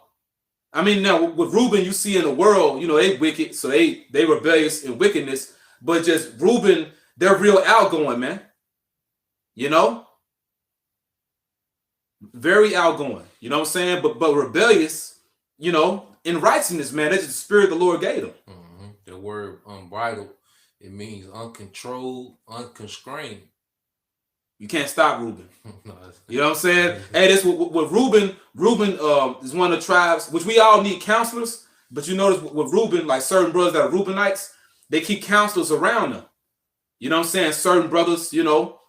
with Reuben, you see in the world, they wicked, so they rebellious in wickedness, but just Reuben, they're real outgoing, man. Very outgoing. You know what I'm saying? But rebellious, in righteousness, man. That's the spirit the Lord gave them. The word unbridled, it means uncontrolled, unconstrained. You can't stop Reuben. You know what I'm saying? Hey, this with Reuben. Reuben is one of the tribes, which we all need counselors. But you notice with Reuben, like certain brothers that are Reubenites, they keep counselors around them. You know what I'm saying? Certain brothers, you know,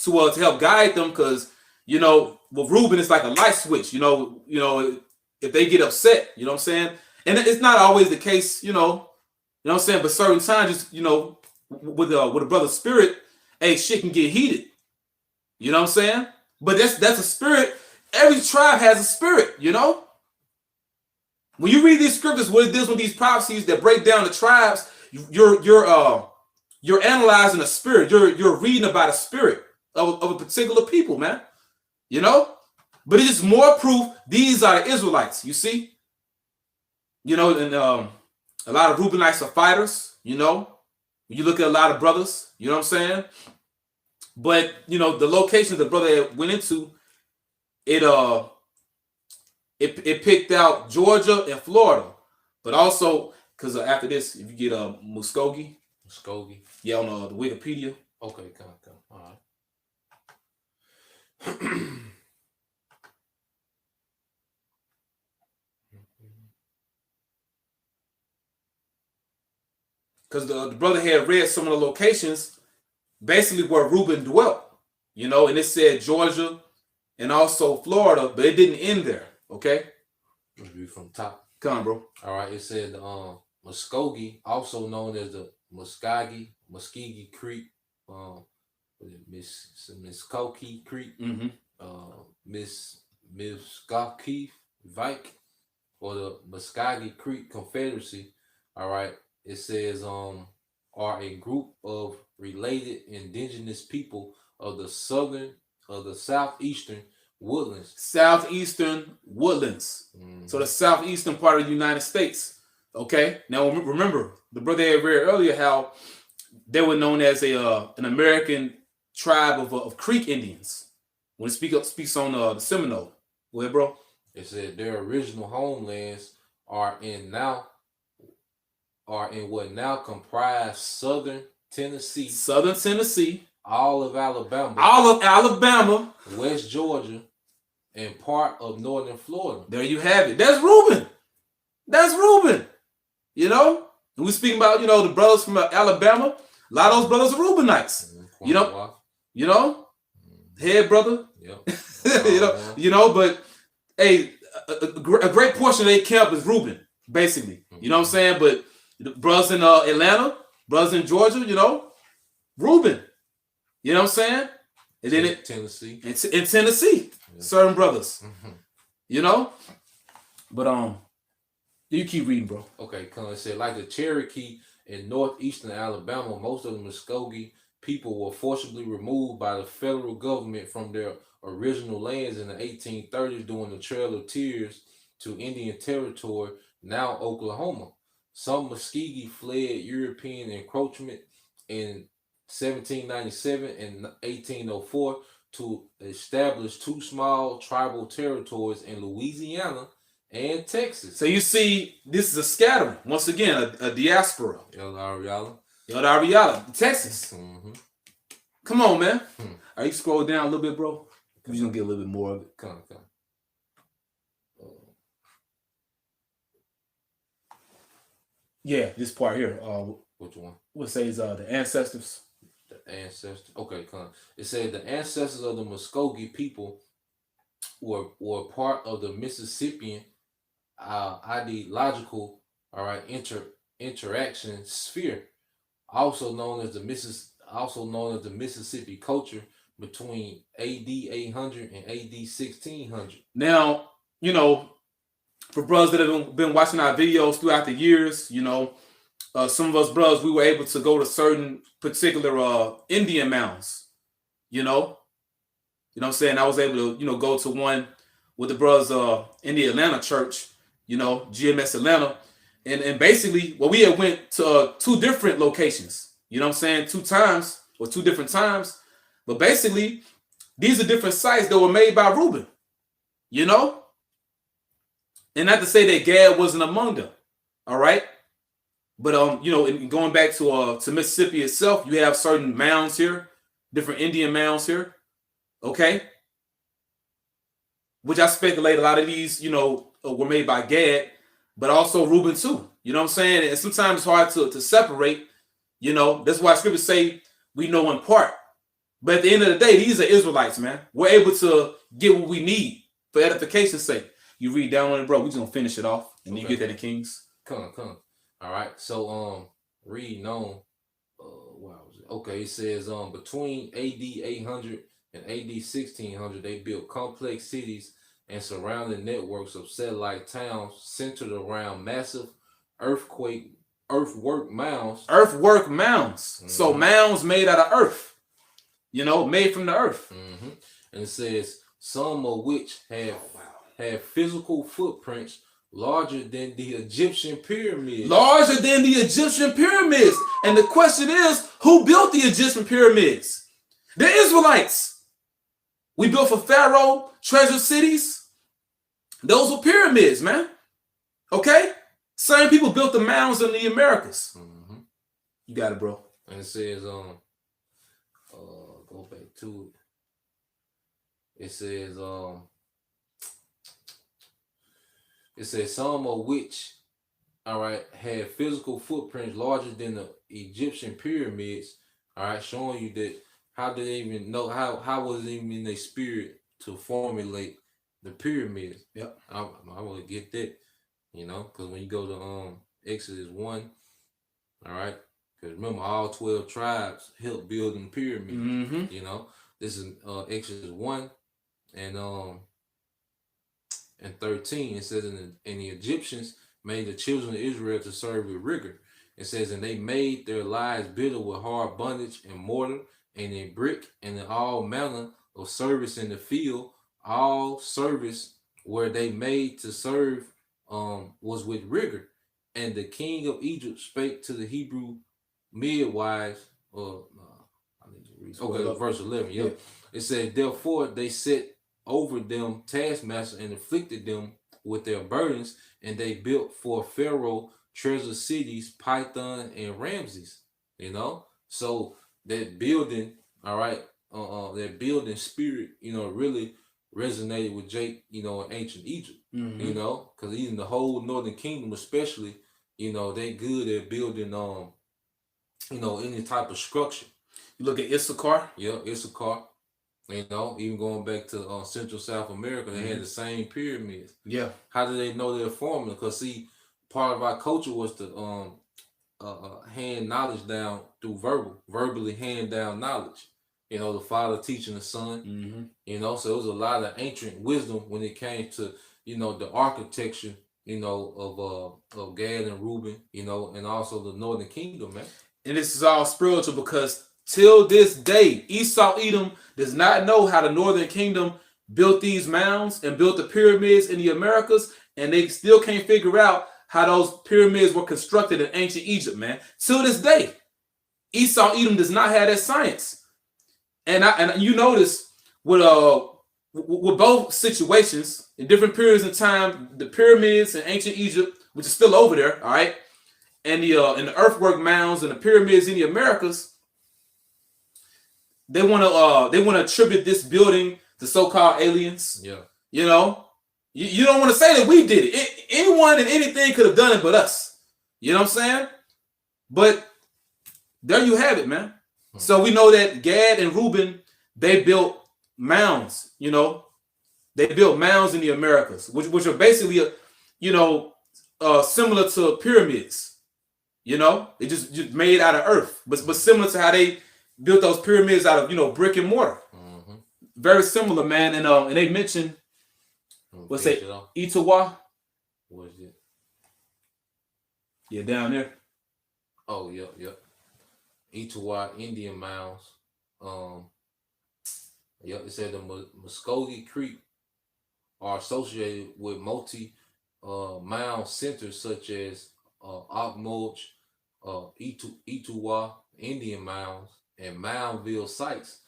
to help guide them, because you know with Reuben it's like a light switch. You know, if they get upset, you know what I'm saying? And it's not always the case, you know what I'm saying? But certain times, just, you know, with a brother's spirit, hey, shit can get heated. You know what I'm saying? But that's a spirit. Every tribe has a spirit, you know? When you read these scriptures, what it deals with these prophecies that break down the tribes, you're analyzing a spirit. You're reading about a spirit of a particular people, man. You know? But it's just more proof these are the Israelites, you see? You know, and a lot of Reubenites are fighters, you know? You look at a lot of brothers, you know what I'm saying? But, you know, the location the brother went into, it picked out Georgia and Florida. But also, because after this, if you get Muskogee. Yeah, on the Wikipedia. Okay, come. All right. Because the brother had read some of the locations, basically where Reuben dwelt, you know, and it said Georgia and also Florida, but it didn't end there, okay? Let's read from top. Come on, bro. All right, it said Muskogee, also known as the Muskogee Creek, Muskogee Creek, Muskogee Vike, or the Muskogee Creek Confederacy. All right, it says are a group of related indigenous people of the southeastern woodlands. Southeastern woodlands. So the southeastern part of the United States. Okay. Now remember, the brother had read earlier how they were known as an American tribe of Creek Indians. When it speaks on the Seminole. Go ahead, bro. It said their original homelands are in what now comprise southern Tennessee, all of Alabama, West Georgia, and part of northern Florida. There you have it. That's Reuben. You know, and we speaking about, you know, the brothers from Alabama. A lot of those brothers are Reubenites. You know, head brother. Yep. you know, but hey, a great portion of their camp is Reuben, basically. You know what I'm saying? But the brothers in Atlanta, brothers in Georgia, you know, Reuben. You know what I'm saying? And then Tennessee. In Tennessee, certain brothers. You know? But you keep reading, bro. Okay, it said like the Cherokee in northeastern Alabama, most of the Muskogee people were forcibly removed by the federal government from their original lands in the 1830s during the Trail of Tears to Indian Territory, now Oklahoma. Some Muskogee fled European encroachment in 1797 and 1804 to establish two small tribal territories in Louisiana and Texas. So you see, this is a scattering. Once again, a diaspora. El Ariala, Texas. Come on, man. Are you scroll down a little bit, bro? We're gonna get a little bit more of it. Come. Yeah, this part here. Which one? What says the ancestors? The ancestors. Okay, come. It said the ancestors of the Muskogee people were part of the Mississippian ideological, interaction sphere, also known as the Mississippi culture between AD 800 and AD 1600. Now, you know, for brothers that have been watching our videos throughout the years, you know, some of us brothers, we were able to go to certain particular Indian mounds, you know what I'm saying? I was able to, you know, go to one with the brothers in the Atlanta church, you know, GMS Atlanta. And basically, well, we had went to two different locations, you know what I'm saying? Two different times. But basically, these are different sites that were made by Reuben, you know? And not to say that Gad wasn't among them, all right? But, you know, and going back to Mississippi itself, you have certain mounds here, different Indian mounds here. Okay. Which I speculate a lot of these, were made by Gad, but also Reuben too. You know what I'm saying? And sometimes it's hard to separate. That's why scriptures say we know in part. But at the end of the day, these are Israelites, man. We're able to get what we need for edification's sake. You read down on it, bro. We're just gonna finish it off, and then you get that in Kings. Come. All right. So reading on. Wow. Okay. It says between AD 800 and AD 1600, they built complex cities and surrounding networks of satellite towns centered around massive earthwork mounds. Earthwork mounds. Mm-hmm. So mounds made out of earth. Made from the earth. Mm-hmm. And it says some of which have physical footprints larger than the Egyptian pyramids. Larger than the Egyptian pyramids. And the question is, who built the Egyptian pyramids? The Israelites. We built for Pharaoh treasure cities. Those were pyramids, man. Okay? Same people built the mounds in the Americas. Mm-hmm. You got it, bro. And it says, go back to it. It says some of which, all right, had physical footprints larger than the Egyptian pyramids. All right, showing you that how did they even know how was it even in their spirit to formulate the pyramids? Yep, I want to get that, because when you go to Exodus 1, all right, because remember all 12 tribes helped building the pyramid. Mm-hmm. This is Exodus 1 and 13. It says, and the Egyptians made the children of Israel to serve with rigor. It says, and they made their lives bitter with hard bondage and mortar and in brick and in all manner of service in the field. All service where they made to serve was with rigor. And the king of Egypt spake to the Hebrew midwives. I need to read. Okay, verse 11. Yeah. It said, therefore they set over them taskmasters and afflicted them with their burdens, and they built for Pharaoh treasure cities, Python and Ramses. So that building, all right, that building spirit, really resonated with Jake, in ancient Egypt. Mm-hmm. Because even the whole Northern Kingdom, especially, they good at building, any type of structure. You look at Issachar. Yeah, Issachar. Even going back to Central South America, they had the same pyramids. Yeah. How do they know their formula? Because see, part of our culture was to hand knowledge down through verbally hand down knowledge. The father teaching the son. Mm-hmm. So it was a lot of ancient wisdom when it came to the architecture of Gad and Reuben, and also the Northern Kingdom, man. And this is all spiritual because till this day, Esau Edom does not know how the Northern Kingdom built these mounds and built the pyramids in the Americas, and they still can't figure out how those pyramids were constructed in ancient Egypt, man. Till this day, Esau Edom does not have that science. And you notice with both situations in different periods of time, the pyramids in ancient Egypt, which is still over there, all right, and the earthwork mounds and the pyramids in the Americas. They want to attribute this building to so-called aliens. Yeah. You don't want to say that we did it. Anyone and anything could have done it but us. You know what I'm saying? But there you have it, man. So we know that Gad and Reuben, they built mounds, They built mounds in the Americas, which are basically, similar to pyramids. They just made out of earth, but similar to how they built those pyramids out of brick and mortar. Mm-hmm. Very similar, man. And they mentioned what's it? Itawa. What is it? Yeah, down there. Oh, yep. Itawa Indian mounds. It said the Muskogee Creek are associated with multi mound centers such as Okmulgee, Itawa Indian mounds, and Moundville sites.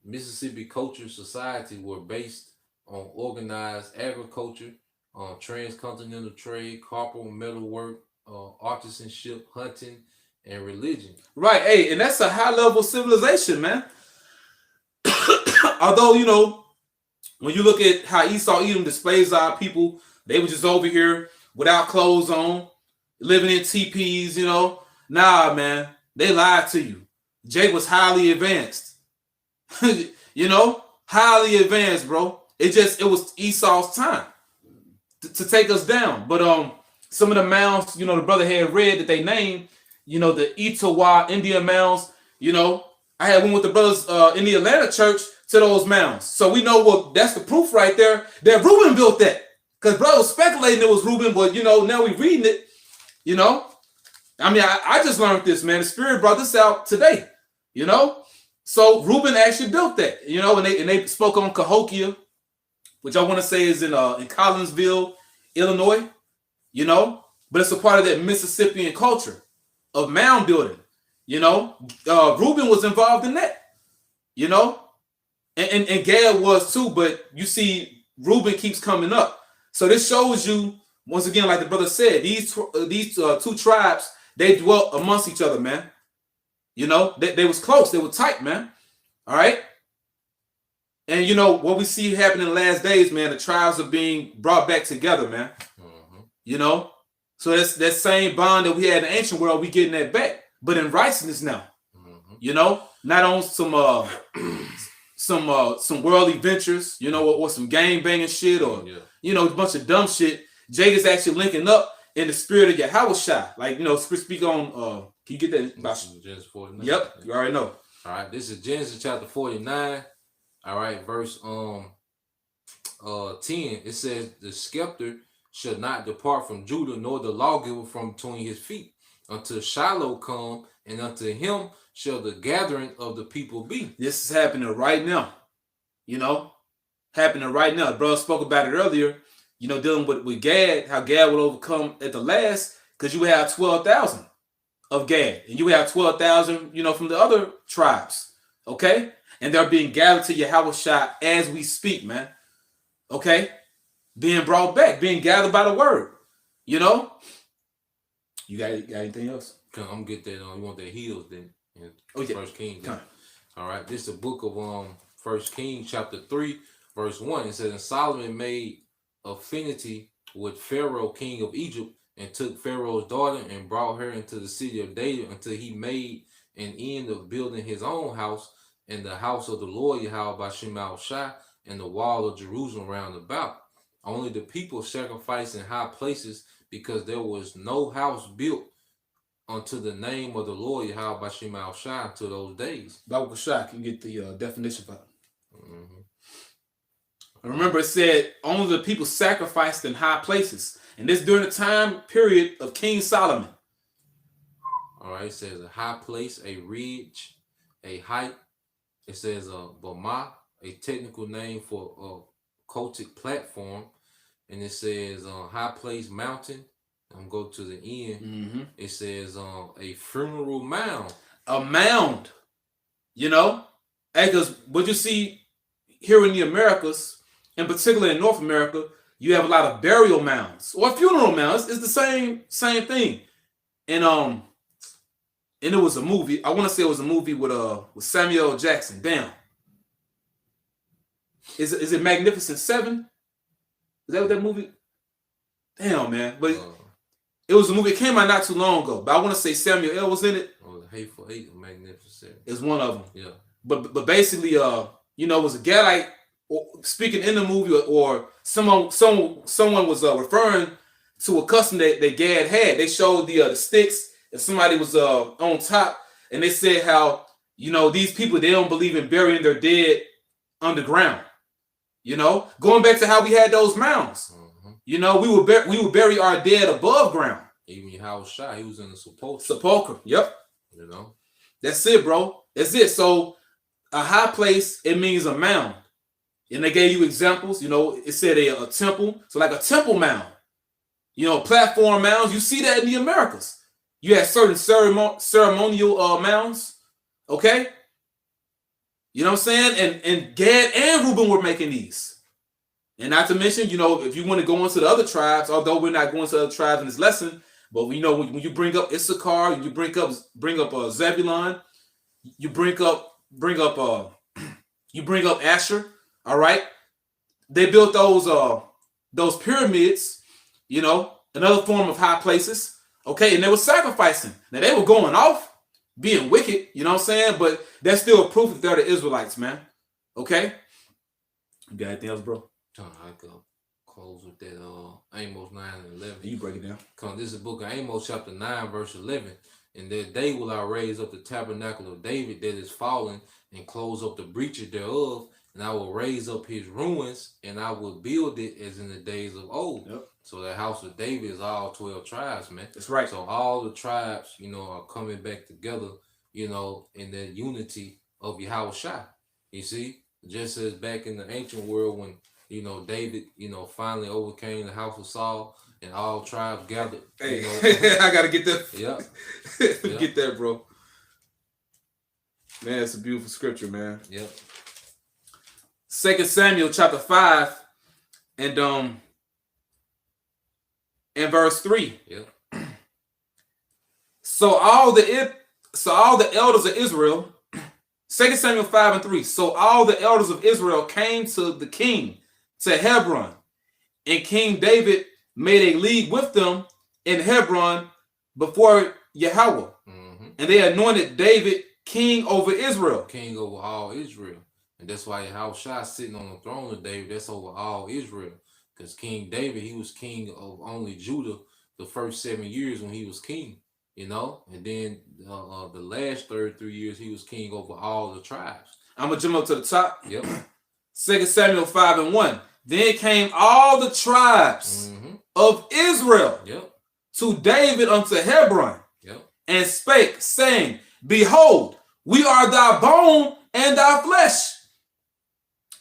Mississippi Culture Society were based on organized agriculture, transcontinental trade, copper, metalwork, artisanship, hunting, and religion. Right, hey, and that's a high level civilization, man. although, you know, when you look at how Esau Edom displays our people, they were just over here without clothes on, living in teepees, you know. Nah, man, they lied to you. Jake was highly advanced. You know, highly advanced, bro. It was Esau's time to take us down. But some of the mounds, you know, the brother had read that they named, you know, the Itawa Indian mounds. You know, I had one with the brothers in the Atlanta church to those mounds. So we know what that's the proof right there that Reuben built that. Because brother was speculating it was Reuben, but you know, now we reading it, you know. I mean, I just learned this, man. The Spirit brought this out today, you know. So Reuben actually built that, you know, and they spoke on Cahokia, which I want to say is in Collinsville, Illinois, you know, but it's a part of that Mississippian culture of mound building, you know. Reuben was involved in that, you know, and Gad was too, but you see Reuben keeps coming up. So this shows you, once again, like the brother said, these two tribes, they dwelt amongst each other, man. You know, they was close, they were tight, man. All right. And you know what we see happening in the last days, man, the tribes are being brought back together, man. Mm-hmm. You know, so that's that same bond that we had in the ancient world, we getting that back, but in righteousness now. Mm-hmm. You know, not on some worldly ventures, you know, or some gang banging shit, or you know, a bunch of dumb shit. Jake is actually linking up in the spirit of Yahweh. Like, you know, speak on can you get that about Genesis 49? Yep, you already know. All right, this is Genesis chapter 49. All right, verse 10. It says, the scepter shall not depart from Judah, nor the lawgiver from between his feet, until Shiloh come, and unto him shall the gathering of the people be. This is happening right now. You know, happening right now. The brother spoke about it earlier, you know, dealing with Gad, how Gad would overcome at the last, because you have 12,000 of Gad, and you have 12,000, you know, from the other tribes. Okay? And they're being gathered to Yahweh as we speak, man. Okay? Being brought back, being gathered by the word. You know? You got anything else? I'm gonna get that on. You want that heels then? Oh, yeah. First Kings. All right. This is the book of First Kings, chapter 3, verse 1. It says, and Solomon made affinity with Pharaoh, king of Egypt, and took Pharaoh's daughter and brought her into the city of David until he made an end of building his own house and the house of the Lord Yahweh by Shemal Shai and the wall of Jerusalem round about. Only the people sacrificed in high places, because there was no house built unto the name of the Lord Yahweh by Shemal Shai until those days. Bible Shai, can you get the definition of it? Mm-hmm. Remember, it said only the people sacrificed in high places. And this during the time period of King Solomon. All right, it says a high place, a ridge, a height. It says a bama, a technical name for a cultic platform. And it says high place, mountain. I'm going to go to the end. Mm-hmm. It says a funeral mound. A mound. You know? Because what you see here in the Americas, in particular in North America, you have a lot of burial mounds or funeral mounds. It's the same thing. And it was a movie. I want to say it was a movie with Samuel L. Jackson. Damn. Is it Magnificent Seven? Is that what that movie? Damn, man. But it was a movie. It came out not too long ago. But I want to say Samuel L. was in it. Oh, the Hateful Eight, Magnificent. Is one of them. Yeah. But basically, you know, it was a guy like speaking in the movie, or someone was referring to a custom that Gad had. They showed the sticks, and somebody was on top, and they said how, you know, these people, they don't believe in burying their dead underground. You know, going back to how we had those mounds. Mm-hmm. You know, we would bury our dead above ground. Even Yahweh Shai, he was in the sepulchre. Sepulchre, yep. You know, that's it, bro. That's it. So a high place, it means a mound. And they gave you examples. You know, it said a temple. So like a temple mound. You know, platform mounds. You see that in the Americas. You have certain ceremonial mounds. Okay? You know what I'm saying? And Gad and Reuben were making these. And not to mention, you know, if you want to go into the other tribes, although we're not going to other tribes in this lesson, but we know when you bring up Issachar, you bring up Zebulun, you bring up You bring up Asher, all right? They built those pyramids, you know, another form of high places, okay? And they were sacrificing. Now they were going off, being wicked, you know what I'm saying? But that's still proof that they're the Israelites, man. Okay? You got anything else, bro? I go close with that Amos 9 and 11. You break it down. Come, this is the book of Amos chapter 9 verse 11. And that day will I raise up the tabernacle of David that is fallen, and close up the breaches thereof, and I will raise up his ruins, and I will build it as in the days of old. Yep. So the house of David is all 12 tribes, man. That's right. So all the tribes, you know, are coming back together, you know, in the unity of Yahushua. You see, just as back in the ancient world when, you know, David, you know, finally overcame the house of Saul and all tribes gathered. Hey, you know, I gotta get that. Yeah. Get that, bro. Man, it's a beautiful scripture, man. Yep. 2 Samuel chapter 5 and verse 3. Yep. So all the elders of Israel, 2 Samuel 5 and 3. So all the elders of Israel came to the king, to Hebron, and King David made a league with them in Hebron before Yahweh. Mm-hmm. And they anointed David king over Israel. King over all Israel. And that's why Yahushua sitting on the throne of David, that's over all Israel. Because King David, he was king of only Judah the first 7 years when he was king, you know. And then the last 33 years, he was king over all the tribes. I'm going to jump up to the top. Yep. 2 Samuel 5 and 1. Then came all the tribes of Israel to David unto Hebron and spake, saying, Behold, we are thy bone and thy flesh.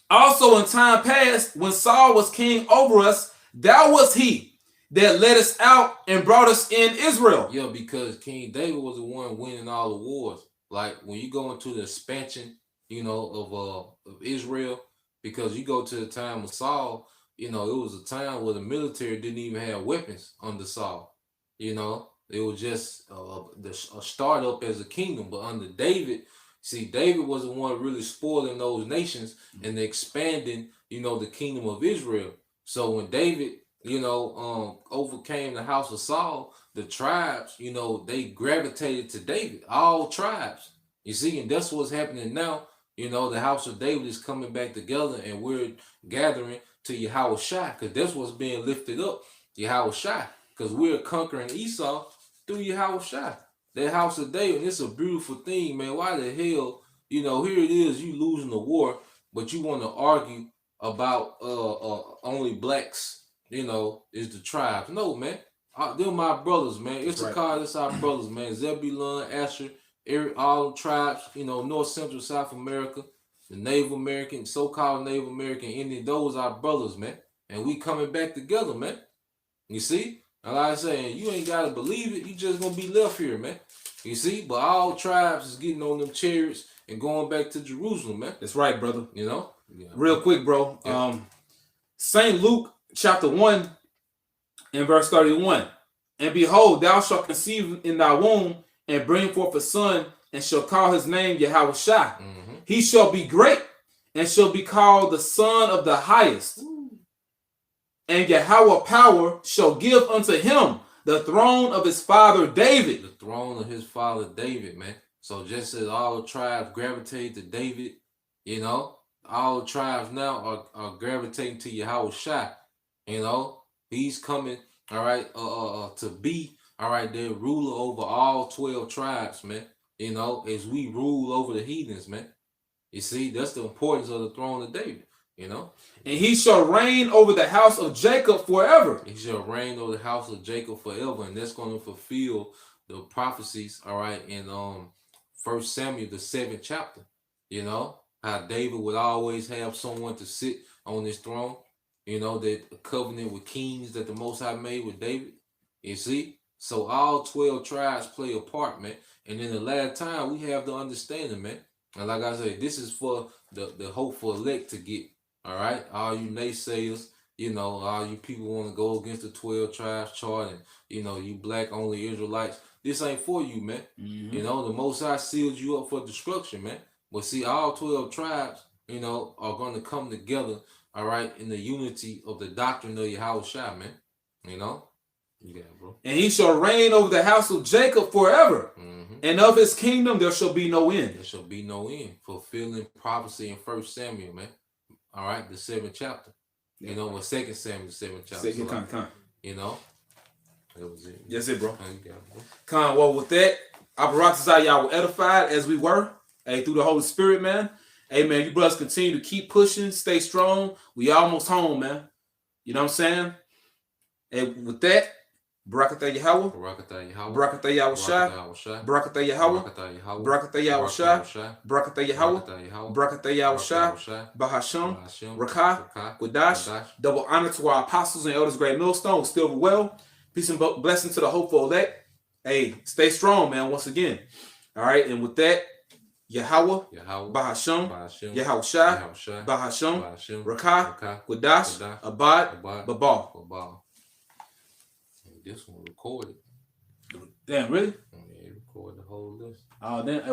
Also in time past, when Saul was king over us, thou was he that led us out and brought us in Israel. Yeah, because King David was the one winning all the wars. Like when you go into the expansion, you know, of Israel, because you go to the time of Saul, you know, it was a time where the military didn't even have weapons under Saul. You know, it was just a startup as a kingdom. But under David, see, David was the one really spoiling those nations and expanding, you know, the kingdom of Israel. So when David, you know, overcame the house of Saul, the tribes, you know, they gravitated to David, all tribes. You see, and that's what's happening now. You know, the house of David is coming back together, and we're gathering to Yahushua, because that's what's being lifted up, Yahushua, because we're conquering Esau through Yahushua. That house of David, and it's a beautiful thing, man. Why the hell, you know, here it is, you losing the war, but you want to argue about only blacks, you know, is the tribes. No, man. They're my brothers, man. It's a card, it's our brothers, man. Zebulun, Asher, all tribes, you know, North, Central, South America, the Native American, so-called Native American Indian, those are brothers, man. And we coming back together, man. You see? And like I say, you ain't got to believe it. You just going to be left here, man. You see? But all tribes is getting on them chariots and going back to Jerusalem, man. That's right, brother. You know? Yeah. Real quick, bro. Yeah. St. Luke chapter 1 and verse 31. And behold, thou shalt conceive in thy womb and bring forth a son, and shall call his name Yahushua. He shall be great, and shall be called the Son of the Highest. And Yahweh power shall give unto him the throne of his father David. The throne of his father David, man. So just as all the tribes gravitate to David, you know, all the tribes now are gravitating to Yahushua. You know, he's coming, all right, to be, all right, the ruler over all 12 tribes, man. You know, as we rule over the heathens, man. You see, that's the importance of the throne of David, you know. And he shall reign over the house of Jacob forever. He shall reign over the house of Jacob forever. And that's going to fulfill the prophecies, all right, in 1 Samuel, the 7th chapter. You know, how David would always have someone to sit on his throne. You know, that covenant with kings that the Most High made with David. You see? So all 12 tribes play a part, man. And in the last time, we have the understanding, man. And like I said, this is for the hopeful elect to get, all right? All you naysayers, you know, all you people want to go against the 12 tribes chart and, you know, you black only Israelites. This ain't for you, man. You know, the Most High sealed you up for destruction, man. But see, all 12 tribes, you know, are going to come together, all right, in the unity of the doctrine of Yahushua, man. You know? Yeah, bro. And he shall reign over the house of Jacob forever. And of his kingdom there shall be no end. There shall be no end. Fulfilling prophecy in 1 Samuel, man. All right, the 7th chapter. You know, with 2 Samuel, the 7th chapter. You know? That was it. That's it, bro. Bro. Well, with that, Apparatus y'all were edified as we were. Hey, through the Holy Spirit, man. Hey, man, you brothers continue to keep pushing, stay strong. We almost home, man. You know what I'm saying? And with that, Barakatah Yahweh, Barakatah Yahweh, Barakatah Yahushua, Barakatah Yahweh, Barakatah Yahushua, Barakatah Yahweh, Barakatah Yahushua, Bahasham, Rakah, Quadash. Double honor to our apostles and elders, great millstone, still well. Peace and blessing to the hopeful elect. Hey, stay strong, man, once again. All right, and with that, Yahweh, Bahasham, Yahushua, Bahasham, Rakah, Quadash, Abad, Babal. This one recorded. Damn, really? Yeah, record the whole list. Oh, then.